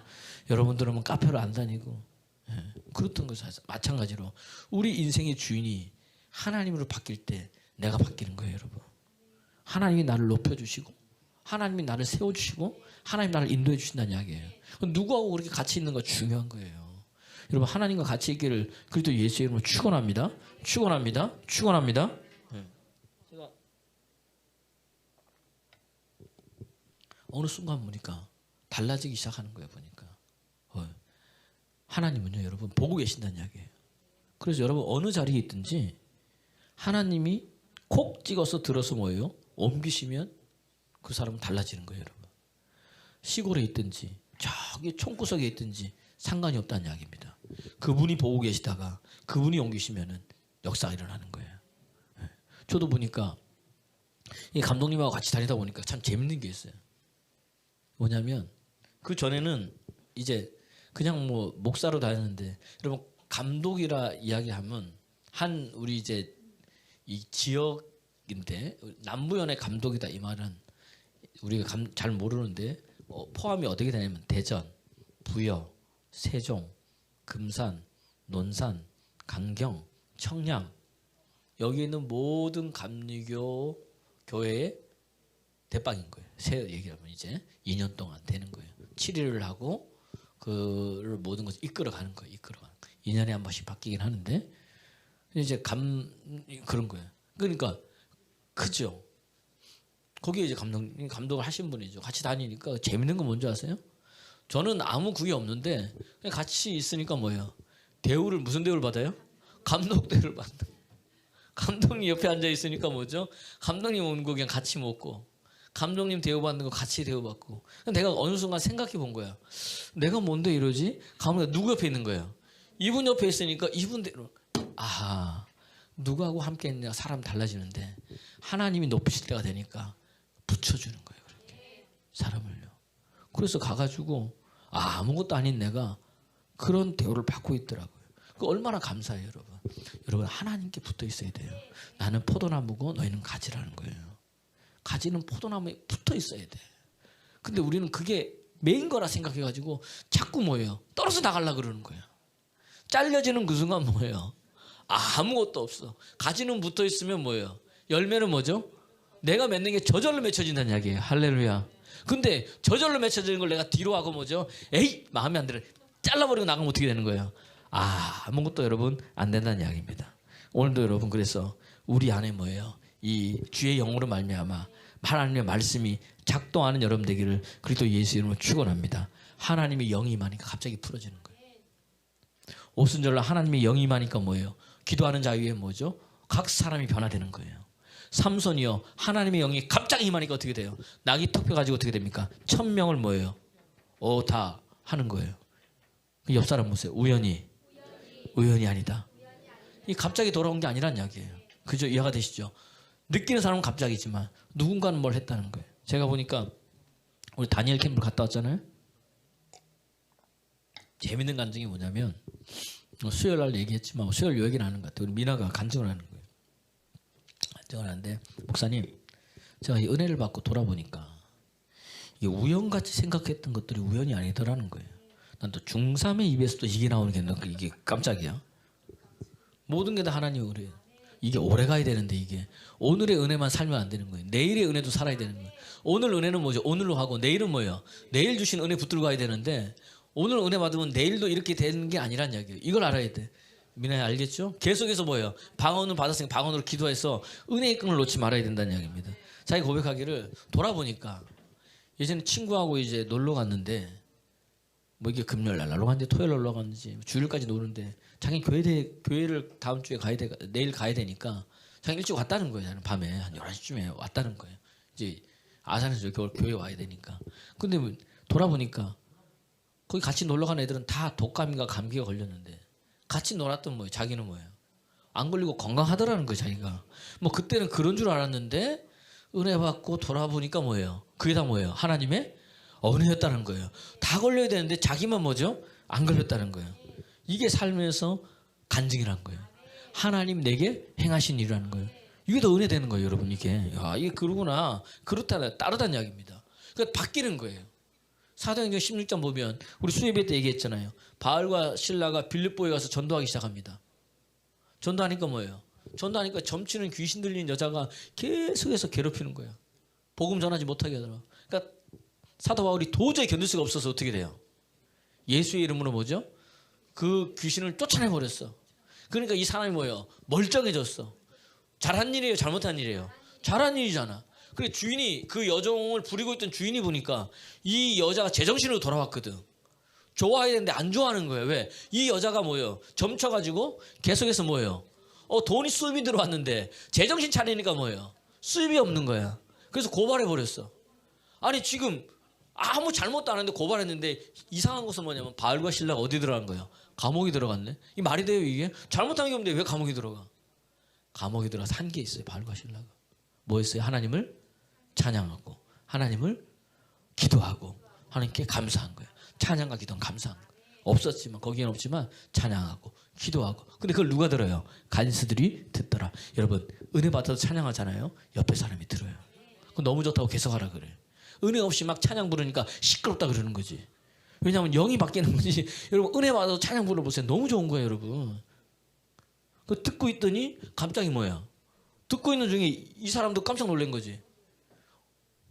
여러분들은 카페로 안 다니고. 예. 그렇던 것이 마찬가지로 우리 인생의 주인이 하나님으로 바뀔 때 내가 바뀌는 거예요. 여러분. 하나님이 나를 높여주시고 하나님이 나를 세워주시고 하나님 나를 인도해 주신다는 이야기예요. 누구하고 그렇게 같이 있는 거 중요한 거예요. 여러분 하나님과 같이 있기를 그리스도 예수의 이름으로 축원합니다. 축원합니다. 축원합니다. 제가 어느 순간 보니까 달라지기 시작하는 거예요. 보니까 하나님은요 여러분 보고 계신다는 이야기예요. 그래서 여러분 어느 자리에 있든지 하나님이 콕 찍어서 들어서 뭐예요? 옮기시면 그 사람은 달라지는 거예요. 여러분. 시골에 있든지 저기 총구석에 있든지 상관이 없다는 이야기입니다. 그분이 보고 계시다가 그분이 옮기시면은 역사가 일어나는 거예요. 저도 보니까 이 감독님하고 같이 다니다 보니까 참 재밌는 게 있어요. 뭐냐면 그 전에는 이제 그냥 뭐 목사로 다녔는데 여러분 감독이라 이야기하면 한 우리 이제 이 지역인데 남부연의 감독이다 이 말은 우리가 잘 모르는데 포함이 어떻게 되냐면 대전, 부여, 세종, 금산, 논산, 강경, 청량 여기 있는 모든 감리교 교회의 대빵인 거예요. 새 얘기하면 이제 2년 동안 되는 거예요. 7일을 하고 그 모든 것을 이끌어가는 거예요. 이끌어가는 거예요. 2년에 한 번씩 바뀌긴 하는데 이제 그런 거예요. 그러니까 크죠. 거기에 이제 감독을 하신 분이죠. 같이 다니니까 재밌는 건 뭔지 아세요? 저는 아무 그게 없는데 그냥 같이 있으니까 뭐예요? 대우를 무슨 대우를 받아요? 감독 대우를 받는. 감독님 옆에 앉아 있으니까 뭐죠? 감독님 오는 거 그냥 같이 먹고 감독님 대우받는 거 같이 대우받고 내가 어느 순간 생각해 본 거야. 내가 뭔데 이러지? 감독님 누구 옆에 있는 거예요? 이분 옆에 있으니까 이분대로 누구하고 함께 했냐 사람 달라지는데 하나님이 높이실 때가 되니까 붙여주는 거예요. 그렇게 사람을요. 그래서 가가지고 아무것도 아닌 내가 그런 대우를 받고 있더라고요. 그 얼마나 감사해요, 여러분. 여러분 하나님께 붙어 있어야 돼요. 나는 포도나무고 너희는 가지라는 거예요. 가지는 포도나무에 붙어 있어야 돼. 근데 우리는 그게 메인 거라 생각해가지고 자꾸 뭐예요? 떨어져 나가려고 그러는 거예요. 잘려지는 그 순간 뭐예요? 아무것도 없어. 가지는 붙어 있으면 뭐예요? 열매는 뭐죠? 내가 맺는 게 저절로 맺혀진다는 이야기예요. 할렐루야. 근데 저절로 맺혀지는 걸 내가 뒤로 하고 뭐죠? 에이 마음에 안 들어. 잘라버리고 나가면 어떻게 되는 거예요? 아무것도 여러분 안 된다는 이야기입니다. 오늘도 여러분 그래서 우리 안에 뭐예요? 이 주의 영으로 말미암아 하나님의 말씀이 작동하는 여러분 되기를 그리스도 예수 이름으로 축원합니다. 하나님의 영이 임하니까 갑자기 풀어지는 거예요. 오순절날 하나님의 영이 임하니까 뭐예요? 기도하는 자유에 뭐죠? 각 사람이 변화되는 거예요. 삼손이요 하나님의 영이 갑자기 임하니까 어떻게 돼요? 낙이 턱 펴가지고 어떻게 됩니까? 1000명을 뭐예요? 다 하는 거예요. 옆 사람 보세요. 우연히 아니다. 이 갑자기 돌아온 게 아니란 이야기예요. 그죠? 이해가 되시죠? 느끼는 사람은 갑자기지만 누군가는 뭘 했다는 거예요. 제가 보니까 우리 다니엘 캠프를 갔다 왔잖아요. 재밌는 간증이 뭐냐면 수요일 날 얘기했지만 수요일 요 얘기를 하는 것 같아요. 우리 미나가 간증을 하는 거예요. 간증을 하는데 목사님 제가 이 은혜를 받고 돌아보니까 이게 우연같이 생각했던 것들이 우연이 아니더라는 거예요. 난 또 중3의 입에서 또 이게 나오는 게 이게 깜짝이야. 모든 게 다 하나님의 은혜예요. 이게 오래 가야 되는데 이게 오늘의 은혜만 살면 안 되는 거예요. 내일의 은혜도 살아야 되는 거예요. 오늘 은혜는 뭐죠? 오늘로 하고 내일은 뭐예요? 내일 주신 은혜 붙들고 가야 되는데 오늘 은혜 받으면 내일도 이렇게 되는 게 아니란 이야기예요. 이걸 알아야 돼. 미나야 알겠죠? 계속해서 뭐예요? 방언을 받았으니까 방언으로 기도해서 은혜의 끈을 놓지 말아야 된다는 이야기입니다. 자기 고백하기를 돌아보니까 예전에 친구하고 이제 놀러 갔는데 뭐 이게 금요일 날 놀러 갔는지 토요일 놀러 갔는지 주일까지 노는데 자기 교회를 다음 주에 내일 가야 되니까 자기 일찍 왔다는 거예요. 나는 밤에 한 11시쯤에 왔다는 거예요. 이제 아산에서 교회 와야 되니까. 근데 돌아보니까 거기 같이 놀러 간 애들은 다 독감인가 감기가 걸렸는데 같이 놀았던 뭐예요? 자기는 뭐예요? 안 걸리고 건강하더라는 거예요. 자기가. 뭐 그때는 그런 줄 알았는데 은혜 받고 돌아보니까 뭐예요? 그게 다 뭐예요? 하나님의 은혜였다는 거예요. 다 걸려야 되는데 자기만 뭐죠? 안 걸렸다는 거예요. 이게 삶에서 간증이란 거예요. 하나님 내게 행하신 일이라는 거예요. 이게 더 은혜 되는 거예요, 여러분. 이게 그러구나. 그렇다 따르다는 이야기입니다. 그러니까 바뀌는 거예요. 사도행전 16장 보면 우리 수예배 때 얘기했잖아요. 바울과 실라가 빌립보에 가서 전도하기 시작합니다. 전도하니까 뭐예요? 전도하니까 점치는 귀신 들린 여자가 계속해서 괴롭히는 거예요. 복음 전하지 못하게 하더라고요. 그러니까 사도 바울이 도저히 견딜 수가 없어서 어떻게 돼요? 예수의 이름으로 뭐죠? 그 귀신을 쫓아내버렸어. 그러니까 이 사람이 뭐예요? 멀쩡해졌어. 잘한 일이에요? 잘못한 일이에요? 잘한 일이잖아. 그래 주인이 그 여종을 부리고 있던 주인이 보니까 이 여자가 제정신으로 돌아왔거든. 좋아해야 되는데 안 좋아하는 거예요. 왜? 이 여자가 뭐예요? 점쳐가지고 계속해서 뭐예요? 돈이 수입이 들어왔는데 제정신 차리니까 뭐예요? 수입이 없는 거야. 그래서 고발해버렸어. 아니 지금 아무 잘못도 안 했는데 고발했는데 이상한 것은 뭐냐면 바울과 실라가 어디 들어간 거예요? 감옥에 들어갔네. 이 말이 돼요 이게? 잘못한 게 없는데 왜 감옥에 들어가? 감옥에 들어가서 한 게 있어요. 바울과 실라가. 뭐였어요? 하나님을 찬양하고 하나님을 기도하고 하나님께 감사한 거예요. 찬양과 기도는 감사한 거예요. 없었지만 거기엔 없지만 찬양하고 기도하고. 근데 그걸 누가 들어요? 간수들이 듣더라. 여러분 은혜 받아서 찬양하잖아요. 옆에 사람이 들어요. 그건 너무 좋다고 계속하라 그래. 은혜 없이 막 찬양 부르니까 시끄럽다 그러는 거지. 왜냐하면 영이 바뀌는 거지. 여러분 은혜 받아서 찬양 불러보세요. 너무 좋은 거예요 여러분. 그 듣고 있더니 갑자기 뭐야? 듣고 있는 중에 이 사람도 깜짝 놀란 거지.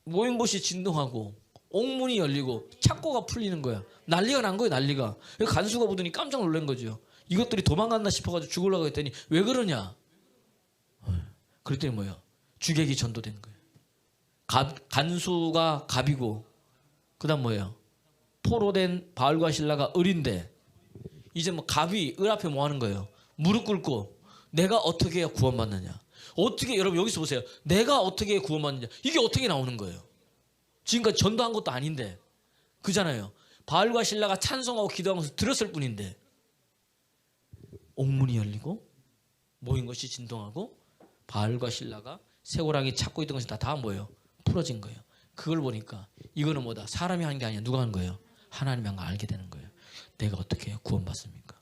모인 곳이 진동하고 옥문이 열리고 창고가 풀리는 거야. 난리가 난 거예요 난리가. 간수가 보더니 깜짝 놀란 거죠. 이것들이 도망갔나 싶어가지고 죽으려고 했더니 왜 그러냐? 그랬더니 뭐야? 주객이 전도된 거예요. 간수가 갑이고 그 다음 뭐예요? 포로된 바알과 신라가 을인데 이제 뭐 갑이 을 앞에 뭐 하는 거예요? 무릎 꿇고 내가 어떻게 해야 구원받느냐? 어떻게 여러분 여기서 보세요. 내가 어떻게 해야 구원받느냐? 이게 어떻게 나오는 거예요? 지금까지 전도한 것도 아닌데 그잖아요. 바알과 신라가 찬송하고 기도하면서 들었을 뿐인데 옥문이 열리고 모인 것이 진동하고 바알과 신라가 쇠고랑이 찾고 있던 것이 다 뭐예요? 풀어진 거예요. 그걸 보니까 이거는 뭐다? 사람이 한 게 아니야. 누가 한 거예요? 하나님이 한 거 알게 되는 거예요. 내가 어떻게 해야 구원받습니까?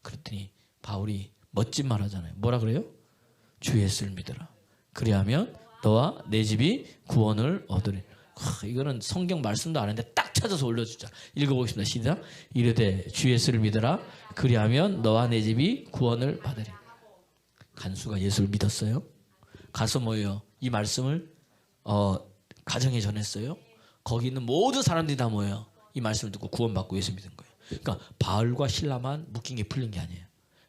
그랬더니 바울이 멋진 말 하잖아요. 뭐라 그래요? 주 예수를 믿어라. 그리하면 너와 내 집이 구원을 얻으리. 이거는 성경 말씀도 안 했는데 딱 찾아서 올려주자. 읽어보겠습니다. 시작. 이르되 주 예수를 믿어라. 그리하면 너와 내 집이 구원을 받으리. 간수가 예수를 믿었어요. 가서 뭐예요? 이 말씀을 가정에 전했어요. 거기 있는 모든 사람들이 다 뭐예요? 이 말씀을 듣고 구원받고 예수 믿은 거예요. 그러니까 바울과 신라만 묶인 게 풀린 게 아니에요.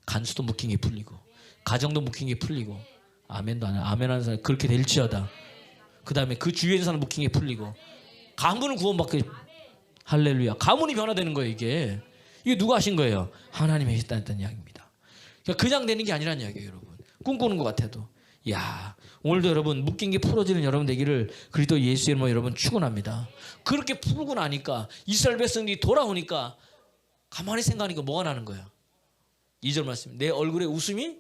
간수도 묶인 게 풀리고 가정도 묶인 게 풀리고 아멘도 안 해요. 아멘 하는 사람 그렇게 될지어다. 그 다음에 그 주위에 있는 사람 묶인 게 풀리고 가문은 구원받게 할렐루야. 가문이 변화되는 거예요. 이게 누가 하신 거예요? 하나님이 하셨다는 이야기입니다. 그냥 되는 게 아니라는 이야기예요. 여러분 꿈꾸는 것 같아도 야 오늘도 여러분 묶인 게 풀어지는 여러분 되기를 그리스도 예수의 이름으로 여러분 축원합니다. 그렇게 풀고 나니까 이스라엘 백성들이 돌아오니까 가만히 생각하니까 뭐가 나는 거야? 2절 말씀. 내 얼굴에 웃음이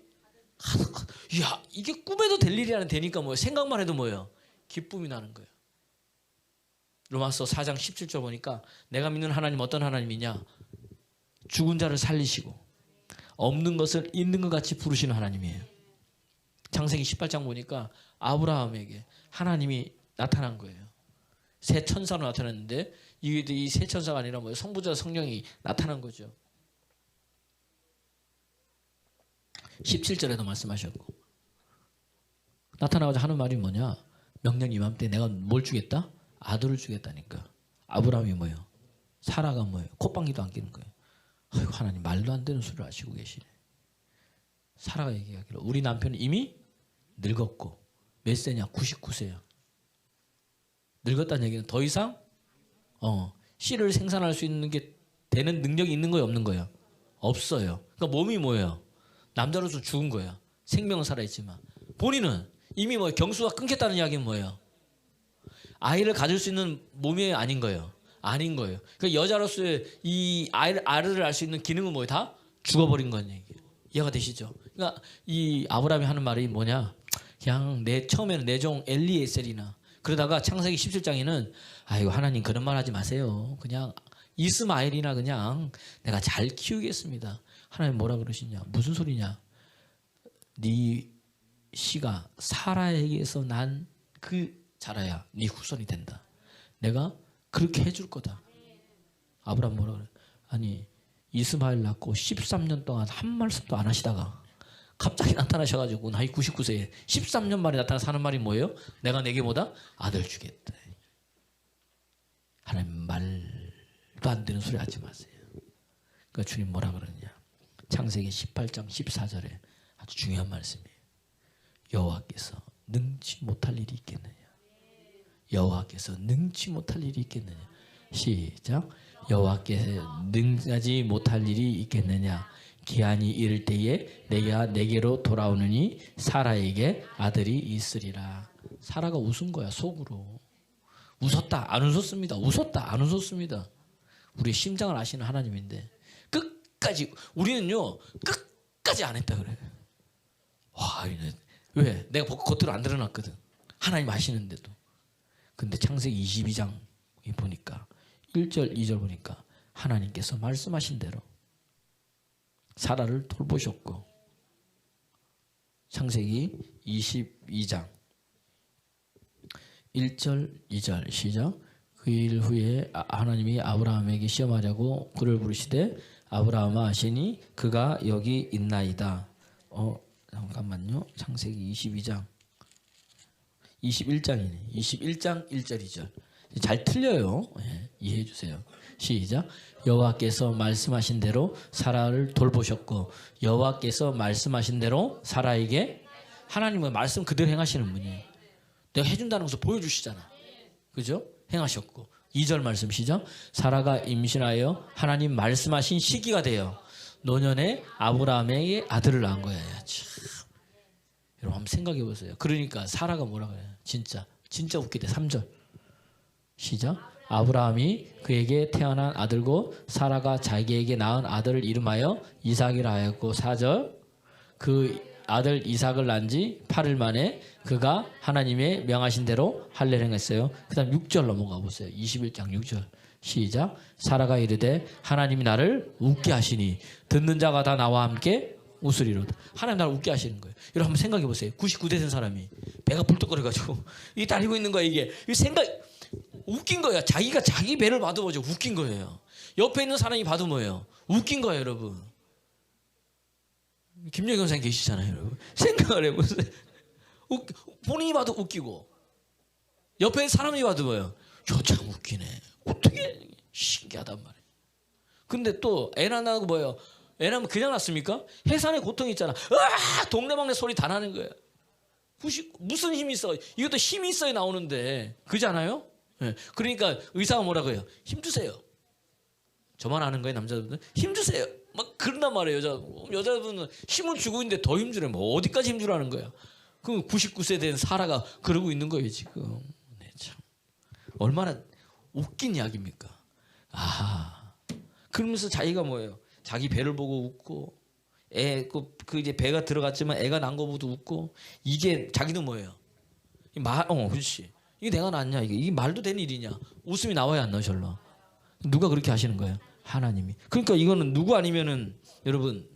야 이게 꿈에도 될 일이 되니까 뭐예요? 생각만 해도 뭐예요? 기쁨이 나는 거예요. 로마서 4장 17절 보니까 내가 믿는 하나님 어떤 하나님이냐? 죽은 자를 살리시고 없는 것을 있는 것 같이 부르시는 하나님이에요. 창세기 18장 보니까 아브라함에게 하나님이 나타난 거예요. 새 천사로 나타났는데 이 새 천사가 아니라 뭐예요? 성부자 성령이 나타난 거죠. 17절에도 말씀하셨고 나타나가지고 하는 말이 뭐냐? 명령 이맘때 내가 뭘 주겠다? 아들을 주겠다니까. 아브라함이 뭐예요? 사라가 뭐예요? 콧방귀도 안 끼는 거예요. 아이고 하나님 말도 안 되는 소리를 하시고 계시네. 사라가 얘기하기를 우리 남편은 이미 늙었고 몇 세냐? 99세야. 늙었다는 얘기는 더 이상 씨를 생산할 수 있는 게 되는 능력이 있는 거예요? 없는 거예요? 없어요. 그러니까 몸이 뭐예요? 남자로서 죽은 거야. 생명은 살아있지만 본인은 이미 뭐 경수가 끊겼다는 이야기는 뭐예요? 아이를 가질 수 있는 몸이 아닌 거예요. 아닌 거예요. 그러니까 여자로서의 이 아이를 알 수 있는 기능은 뭐예요? 다 죽어버린 건 얘기예요. 이해가 되시죠? 그러니까 이 아브라함이 하는 말이 뭐냐? 그냥 처음에는 내 종 엘리에셀이나 그러다가 창세기 17장에는 아이고 하나님 그런 말 하지 마세요. 그냥 이스마엘이나 그냥 내가 잘 키우겠습니다. 하나님 뭐라 그러시냐? 무슨 소리냐? 네 씨가 사라에게서 난 그 자라야 네 후손이 된다. 내가 그렇게 해줄 거다. 아브라함 뭐라 그래? 아니 이스마엘 낳고 13년 동안 한 말씀도 안 하시다가 갑자기 나타나셔가지고 나이 99세에 13년 만에 나타나서 하는 말이 뭐예요? 내가 내게 뭐다? 아들 주겠다. 하나님 말도 안 되는 소리 하지 마세요. 그러니까 주님 뭐라 그러느냐? 창세기 18장 14절에 아주 중요한 말씀이에요. 여호와께서 능치 못할 일이 있겠느냐? 여호와께서 능치 못할 일이 있겠느냐? 시작. 여호와께서 능하지 못할 일이 있겠느냐? 기한이 이를 때에 내가 내게로 돌아오느니 사라에게 아들이 있으리라. 사라가 웃은 거야. 속으로 웃었다 안 웃었습니다. 웃었다 안 웃었습니다. 우리의 심장을 아시는 하나님인데 끝까지 우리는요 끝까지 안 했다 그래. 와, 왜? 내가 겉으로 안 드러났거든. 하나님 아시는데도. 근데 창세기 22장 보니까 1절 2절 보니까 하나님께서 말씀하신 대로 사라를 돌보셨고. 창세기 22장 1절 2절 시작. 그 일 후에 하나님이 아브라함에게 시험하려고 그를 부르시되 아브라함아 하시니 그가 여기 있나이다. 잠깐만요. 창세기 22장 21장이네. 21장 1절 2절. 잘 틀려요. 예, 이해해 주세요. 시작. 여호와께서 말씀하신 대로 사라를 돌보셨고 여호와께서 말씀하신 대로 사라에게 하나님은 말씀 그대로 행하시는 분이에요. 내가 해준다는 것을 보여주시잖아. 그죠? 행하셨고 2절 말씀 시작. 사라가 임신하여 하나님 말씀하신 시기가 되어 노년에 아브라함에게 아들을 낳은 거야. 참. 여러분 한번 생각해 보세요. 그러니까 사라가 뭐라 그래요? 진짜 웃기대. 3절 시작. 아브라함이 그에게 태어난 아들고 사라가 자기에게 낳은 아들을 이름하여 이삭이라 하였고 4절. 그 아들 이삭을 낳은 지 8일 만에 그가 하나님의 명하신 대로 할례를 행했어요. 그 다음 6절 넘어가 보세요. 21장 6절 시작. 사라가 이르되 하나님이 나를 웃게 하시니 듣는 자가 다 나와 함께 웃으리로다. 하나님 나를 웃게 하시는 거예요. 여러분 한번 생각해 보세요. 99대 된 사람이 배가 불떡거려가지고 이게 달리고 있는 거야. 이게 생각 웃긴 거야. 자기가 자기 배를 봐도 뭐죠? 웃긴 거예요. 옆에 있는 사람이 봐도 뭐예요? 웃긴 거예요, 여러분. 김영희 선생님 계시잖아요, 여러분. 생각을 해보세요. 본인이 봐도 웃기고 옆에 사람이 봐도 뭐예요? 참 웃기네. 어떻게 신기하단 말이에요. 근데 또 애 낳고 뭐예요? 애 낳으면 그냥 낳습니까? 해산의 고통이 있잖아. 동네방네 소리 다 나는 거예요. 무슨 힘이 있어? 이것도 힘이 있어야 나오는데 그렇잖아요? 네. 그러니까 의사가 뭐라고 해요? 힘주세요. 저만 아는 거예요, 남자분들? 힘주세요. 막 그런단 말이에요. 여자분은 힘을 주고 있는데 더 힘주래. 뭐 어디까지 힘주라는 거야? 그 99세 된 사라가 그러고 있는 거예요 지금. 네, 참 얼마나 웃긴 이야기입니까? 그러면서 자기가 뭐예요? 자기 배를 보고 웃고 그 이제 배가 들어갔지만 애가 난 거 보고 웃고 이게 자기도 뭐예요? 그렇지. 이게 내가 낳냐? 이게 말도 되는 일이냐? 웃음이 나와야 안 나와 절로. 누가 그렇게 하시는 거예요? 하나님이. 그러니까 이거는 누구 아니면은 여러분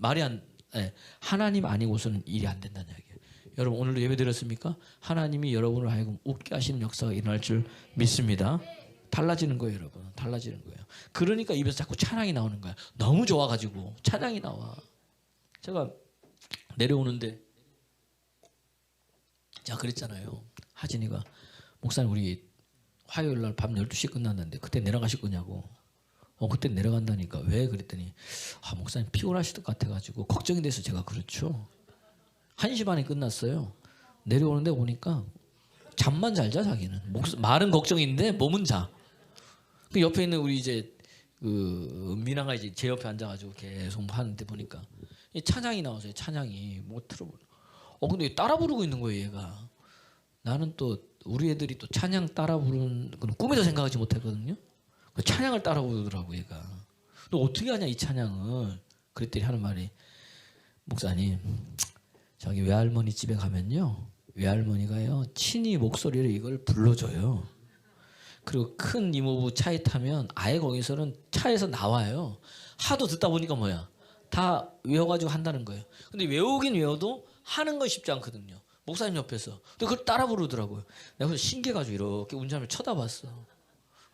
하나님 아니고서는 일이 안 된다는 이야기예요. 여러분 오늘도 예배 드렸습니까? 하나님이 여러분을 하여금 웃게 하시는 역사가 일어날 줄 믿습니다. 달라지는 거예요, 여러분. 달라지는 거예요. 그러니까 입에서 자꾸 찬양이 나오는 거야. 너무 좋아가지고 찬양이 나와. 제가 내려오는데 제가 그랬잖아요. 하진이가 목사님 우리 화요일 날 밤 12시 끝났는데 그때 내려가실 거냐고. 그때 내려간다니까. 왜? 그랬더니 목사님 피곤하실 것 같아가지고 걱정이 돼서 제가 그렇죠. 1시 반에 끝났어요. 내려오는데 보니까 잠만 잘 자 자기는. 말은 걱정인데 몸은 자. 그 옆에 있는 우리 이제 그 은민아가 이제 제 옆에 앉아가지고 계속 하는데 보니까 이 찬양이 나와서요. 찬양이 못 들어보려. 근데 따라 부르고 있는 거예요, 얘가. 나는 또 우리 애들이 또 찬양 따라 부르는 건 꿈에도 생각하지 못했거든요. 그 찬양을 따라 부르더라고 얘가. 너 어떻게 하냐 이 찬양을. 그랬더니 하는 말이 목사님 저기 외할머니 집에 가면요 외할머니가요 친히 목소리로 이걸 불러줘요. 그리고 큰 이모부 차에 타면 아예 거기서는 차에서 나와요. 하도 듣다 보니까 뭐야 다 외워가지고 한다는 거예요. 근데 외우긴 외워도 하는 건 쉽지 않거든요. 목사님 옆에서. 근데 그걸 따라 부르더라고요. 내가 그래서 신기해가지고 이렇게 운전을 쳐다봤어.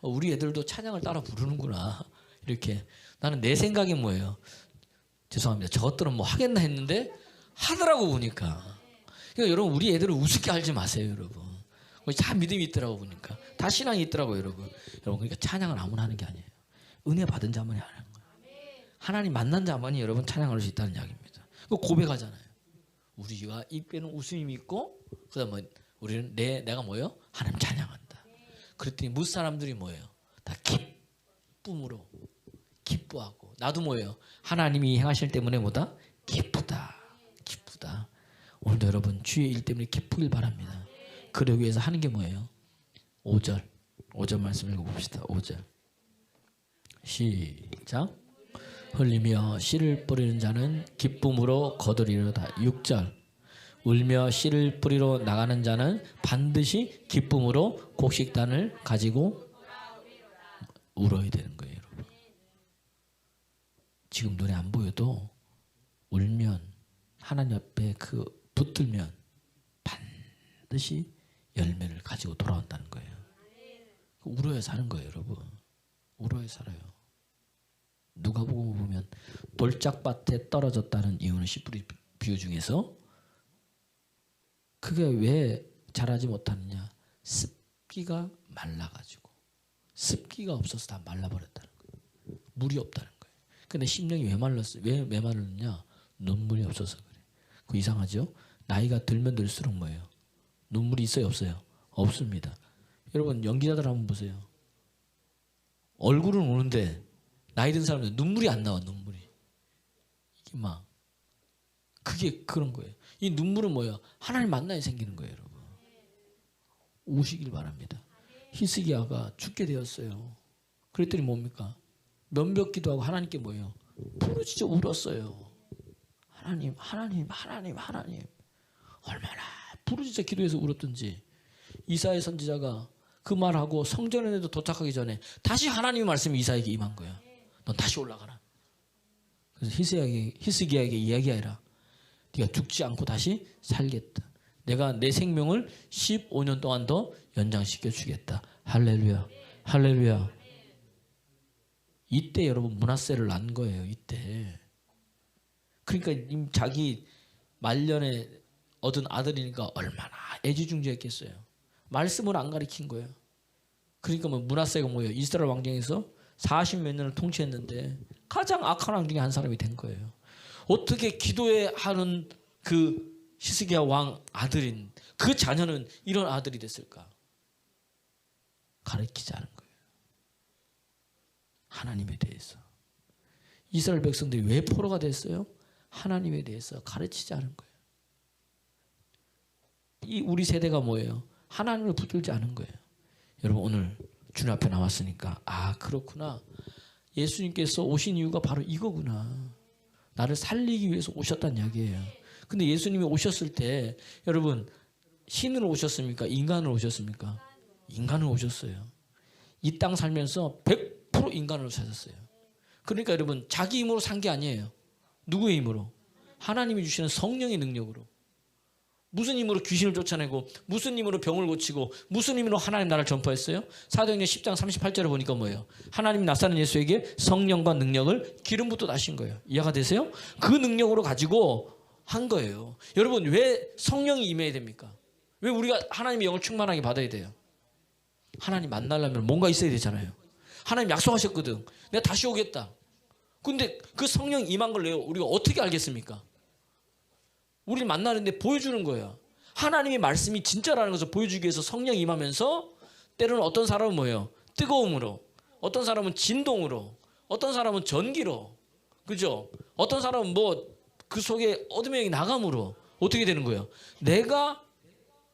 우리 애들도 찬양을 따라 부르는구나. 이렇게. 나는 내 생각이 뭐예요? 죄송합니다. 저것들은 뭐 하겠나 했는데 하더라고 보니까. 그러니까 여러분 우리 애들을 우습게 알지 마세요, 여러분. 다 믿음이 있더라고 보니까. 다 신앙이 있더라고요, 여러분. 여러분 그러니까 찬양을 아무나 하는 게 아니에요. 은혜 받은 자만이 하는 거예요. 하나님 만난 자만이 여러분 찬양할 수 있다는 이야기입니다. 그 고백하잖아요. 우리가 입에는 웃음이 있고 그다음에 우리는 내가 뭐예요? 하나님 찬양한다. 그랬더니 무슨 사람들이 뭐예요? 다 기쁨으로 기뻐하고 나도 뭐예요? 하나님이 행하실 때문에 뭐다? 기쁘다. 오늘도 여러분 주의 일 때문에 기쁘길 바랍니다. 그러기 위해서 하는 게 뭐예요? 5절 말씀 읽어봅시다. 5절 시작. 흘리며 씨를 뿌리는 자는 기쁨으로 거두리로다. 6절 울며 씨를 뿌리러 나가는 자는 반드시 기쁨으로 곡식단을 가지고 울어야 되는 거예요, 여러분. 지금 눈에 안 보여도 울면 하나님 앞에 그 붙들면 반드시 열매를 가지고 돌아온다는 거예요. 울어야 사는 거예요, 여러분. 울어야 살아요. 누가복음 보면 돌짝밭에 떨어졌다는 이유는 씨 뿌리 비유 중에서 그게 왜 자라지 못하느냐? 습기가 말라가지고, 습기가 없어서 다 말라버렸다는 거예요. 물이 없다는 거예요. 근데 심령이 왜 말랐어요? 왜 말랐느냐? 눈물이 없어서 그래. 그 이상하죠? 나이가 들면 들수록 뭐예요? 눈물이 있어요, 없어요? 없습니다. 여러분 연기자들 한번 보세요. 얼굴은 우는데 나이 든 사람들 눈물이 안 나와. 눈물이 이게 막 그게 그런 거예요. 이 눈물은 뭐예요? 하나님 만나야 생기는 거예요, 여러분. 우시길 바랍니다. 히스기야가 죽게 되었어요. 그랬더니 뭡니까? 면벽 기도하고 하나님께 뭐예요? 부르짖어 울었어요. 하나님, 하나님, 하나님, 하나님. 얼마나 부르짖어 기도해서 울었던지. 이사야 선지자가 그 말하고 성전에도 도착하기 전에 다시 하나님의 말씀이 이사야에게 임한 거야. 넌 다시 올라가라. 그래서 히스기야에게 이야기하라. 네가 죽지 않고 다시 살겠다. 내가 내 생명을 15년 동안 더 연장시켜 주겠다. 할렐루야. 할렐루야. 이때 여러분 므낫세를 낳은 거예요. 이때. 그러니까 자기 말년에 얻은 아들이니까 얼마나 애지중지했겠어요. 말씀을 안 가르친 거예요. 그러니까 뭐 므낫세가 뭐예요? 이스라엘 왕정에서 40몇 년을 통치했는데 가장 악한 왕 중에 한 사람이 된 거예요. 어떻게 기도에 하는 그 히스기야 왕 아들인 그 자녀는 이런 아들이 됐을까? 가르치지 않은 거예요. 하나님에 대해서. 이스라엘 백성들이 왜 포로가 됐어요? 하나님에 대해서 가르치지 않은 거예요. 이 우리 세대가 뭐예요? 하나님을 붙들지 않은 거예요. 여러분 오늘 주님 앞에 나왔으니까 아 그렇구나. 예수님께서 오신 이유가 바로 이거구나. 나를 살리기 위해서 오셨다는 이야기예요. 근데 예수님이 오셨을 때 여러분 신으로 오셨습니까? 인간으로 오셨습니까? 인간으로 오셨어요. 이 땅 살면서 100% 인간으로 사셨어요. 그러니까 여러분 자기 힘으로 산 게 아니에요. 누구의 힘으로? 하나님이 주시는 성령의 능력으로. 무슨 힘으로 귀신을 쫓아내고 무슨 힘으로 병을 고치고 무슨 힘으로 하나님 나라를 전파했어요? 사도행전 10장 38절에 보니까 뭐예요? 하나님 나사는 예수에게 성령과 능력을 기름 붓고 나신 거예요. 이해가 되세요? 그 능력으로 가지고 한 거예요. 여러분 왜 성령이 임해야 됩니까? 왜 우리가 하나님의 영을 충만하게 받아야 돼요? 하나님 만나려면 뭔가 있어야 되잖아요. 하나님 약속하셨거든. 내가 다시 오겠다. 근데 그 성령 임한 걸 우리가 어떻게 알겠습니까? 우리를 만나는데 보여주는 거예요. 하나님의 말씀이 진짜라는 것을 보여주기 위해서 성령 임하면서 때로는 어떤 사람은 뭐예요? 뜨거움으로, 어떤 사람은 진동으로, 어떤 사람은 전기로, 그죠? 어떤 사람은 뭐 그 속에 어둠의 영이 나감으로 어떻게 되는 거예요? 내가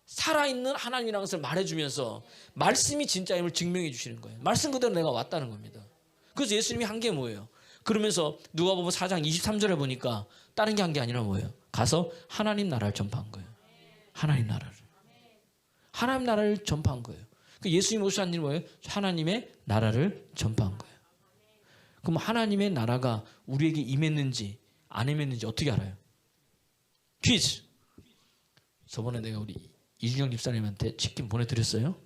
살아있는 하나님이라는 것을 말해주면서 말씀이 진짜임을 증명해 주시는 거예요. 말씀 그대로 내가 왔다는 겁니다. 그래서 예수님이 한 게 뭐예요? 그러면서 누가복음 4장 23절에 보니까 다른 게 한 게 아니라 뭐예요? 가서 하나님 나라를 전파한 거예요. 하나님 나라를. 하나님 나라를 전파한 거예요. 그 예수님 오신 일이 뭐예요? 하나님의 나라를 전파한 거예요. 그럼 하나님의 나라가 우리에게 임했는지 안 임했는지 어떻게 알아요? 퀴즈. 저번에 내가 우리 이준영 집사님한테 치킨 보내드렸어요.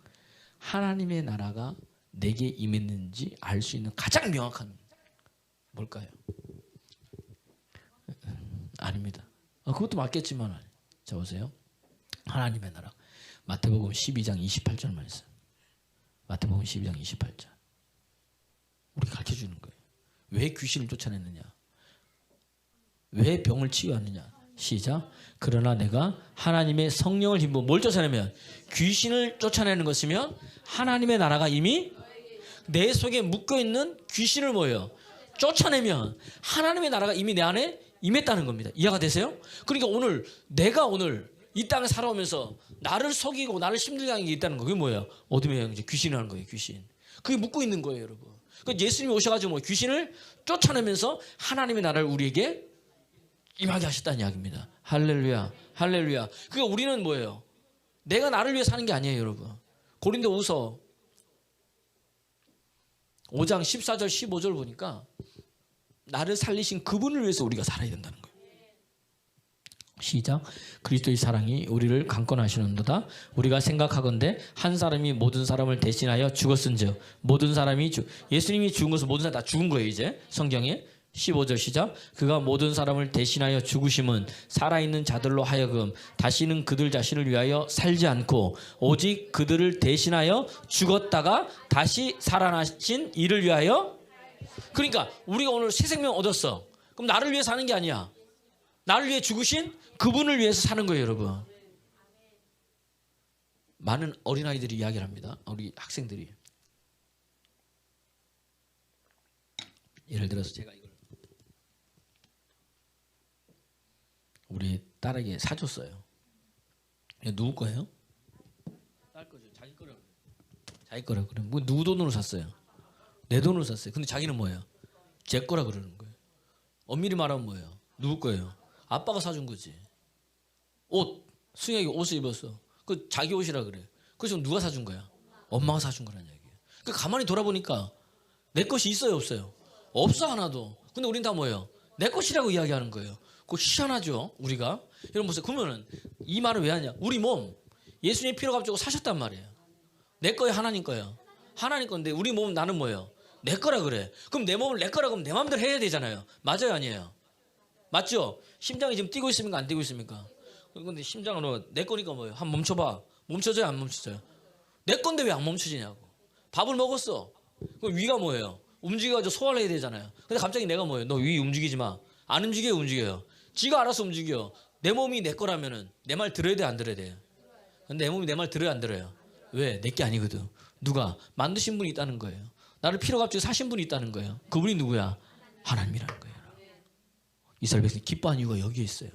하나님의 나라가 내게 임했는지 알 수 있는 가장 명확한 뭘까요? 아닙니다. 그것도 맞겠지만 자 보세요. 하나님의 나라. 마태복음 12장 28절 말씀. 마태복음 12장 28절. 우리 가르쳐주는 거예요. 왜 귀신을 쫓아냈느냐? 왜 병을 치유하느냐? 시작. 그러나 내가 하나님의 성령을 힘입어 뭘 쫓아내면? 귀신을 쫓아내는 것이면 하나님의 나라가 이미 내 속에 묶여있는 귀신을 뭐예요? 쫓아내면 하나님의 나라가 이미 내 안에 임했다는 겁니다. 이해가 되세요? 그러니까 오늘 내가 오늘 이 땅에 살아오면서 나를 속이고 나를 힘들게 하는 게 있다는 거. 그게 뭐예요? 어둠의 영이죠. 귀신이라는 거예요. 귀신. 그게 묶고 있는 거예요, 여러분. 그러니까 예수님이 오셔가지고 뭐 귀신을 쫓아내면서 하나님의 나라를 우리에게 임하게 하셨다는 이야기입니다. 할렐루야, 할렐루야. 그러니까 우리는 뭐예요? 내가 나를 위해 사는 게 아니에요, 여러분. 고린도후서 5장 14절 15절 보니까 나를 살리신 그분을 위해서 우리가 살아야 된다는 거예요. 시작. 그리스도의 사랑이 우리를 강권하시는도다. 우리가 생각하건대 한 사람이 모든 사람을 대신하여 죽었은즉 모든 사람이 예수님이 죽은 것은 모든 사람 다 죽은 거예요. 이제 성경에 15절 시작. 그가 모든 사람을 대신하여 죽으심은 살아있는 자들로 하여금 다시는 그들 자신을 위하여 살지 않고 오직 그들을 대신하여 죽었다가 다시 살아나신 이를 위하여. 그러니까 우리가 오늘 새 생명 얻었어. 그럼 나를 위해 사는 게 아니야. 나를 위해 죽으신 그분을 위해서 사는 거예요, 여러분. 많은 어린아이들이 이야기를 합니다. 우리 학생들이. 예를 들어서 제가 이걸 우리 딸에게 사줬어요. 누구 거예요? 딸 거죠. 자기 거라고. 자기 거라고 그래. 뭐 누구 돈으로 샀어요? 내 돈으로 샀어요. 근데 자기는 뭐예요? 제 거라 그러는 거예요. 엄밀히 말하면 뭐예요? 누구 거예요? 아빠가 사준 거지. 옷, 승혁이 옷을 입었어. 그 자기 옷이라 그래. 그래서 누가 사준 거야? 엄마가 사준 거란 얘기예요. 그 가만히 돌아보니까 내 것이 있어요, 없어요? 없어, 하나도. 근데 우린 다 뭐예요? 내 것이라고 이야기하는 거예요. 그거 희한하죠, 우리가. 여러분 보세요. 그러면은 이 말을 왜 하냐? 우리 몸 예수님의 피로 값주고 사셨단 말이에요. 내 거예요, 하나님 거예요? 하나님 건데 우리 몸은 나는 뭐예요? 내 거라 그래. 그럼 내 몸을 내 거라고 하면 내 마음대로 해야 되잖아요. 맞아요, 아니에요? 맞죠? 심장이 지금 뛰고 있습니까? 안 뛰고 있습니까? 근데 심장으로 내 거니까 뭐예요? 한번 멈춰봐. 멈춰져요? 안 멈춰져요? 내 건데 왜 안 멈춰지냐고. 밥을 먹었어. 그럼 위가 뭐예요? 움직여가지고 소화를 해야 되잖아요. 근데 갑자기 내가 뭐예요? 너 위 움직이지 마. 안 움직여요? 움직여요? 지가 알아서 움직여. 내 몸이 내 거라면은 내 말 들어야 돼? 안 들어야 돼요? 근데 내 몸이 내 말 들어요? 안 들어요? 왜? 내 게 아니거든. 누가? 만드신 분이 있다는 거예요. 나를 피로 값주고 사신 분이 있다는 거예요. 그분이 누구야? 하나님이라는 거예요. 이스라엘 백성이 기뻐하는 이유가 여기에 있어요.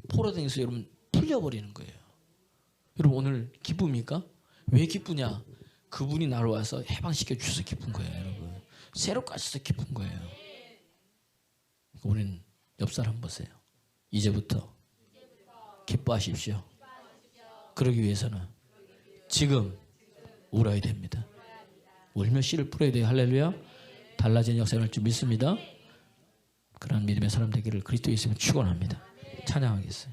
포로당에서 여러분 풀려버리는 거예요. 여러분 오늘 기쁩니까? 왜 기쁘냐? 그분이 나를 와서 해방시켜 주셔서 기쁜 거예요, 여러분. 새로 까셔서 기쁜 거예요. 우리는 옆 사람 보세요. 이제부터 기뻐하십시오. 그러기 위해서는 지금 울어야 됩니다. 울며 씨를 뿌려야 돼요. 할렐루야. 달라진 역사가 날 줄 믿습니다. 그런 믿음의 사람 되기를 그리스도 예수님을 축원합니다. 찬양하겠어요.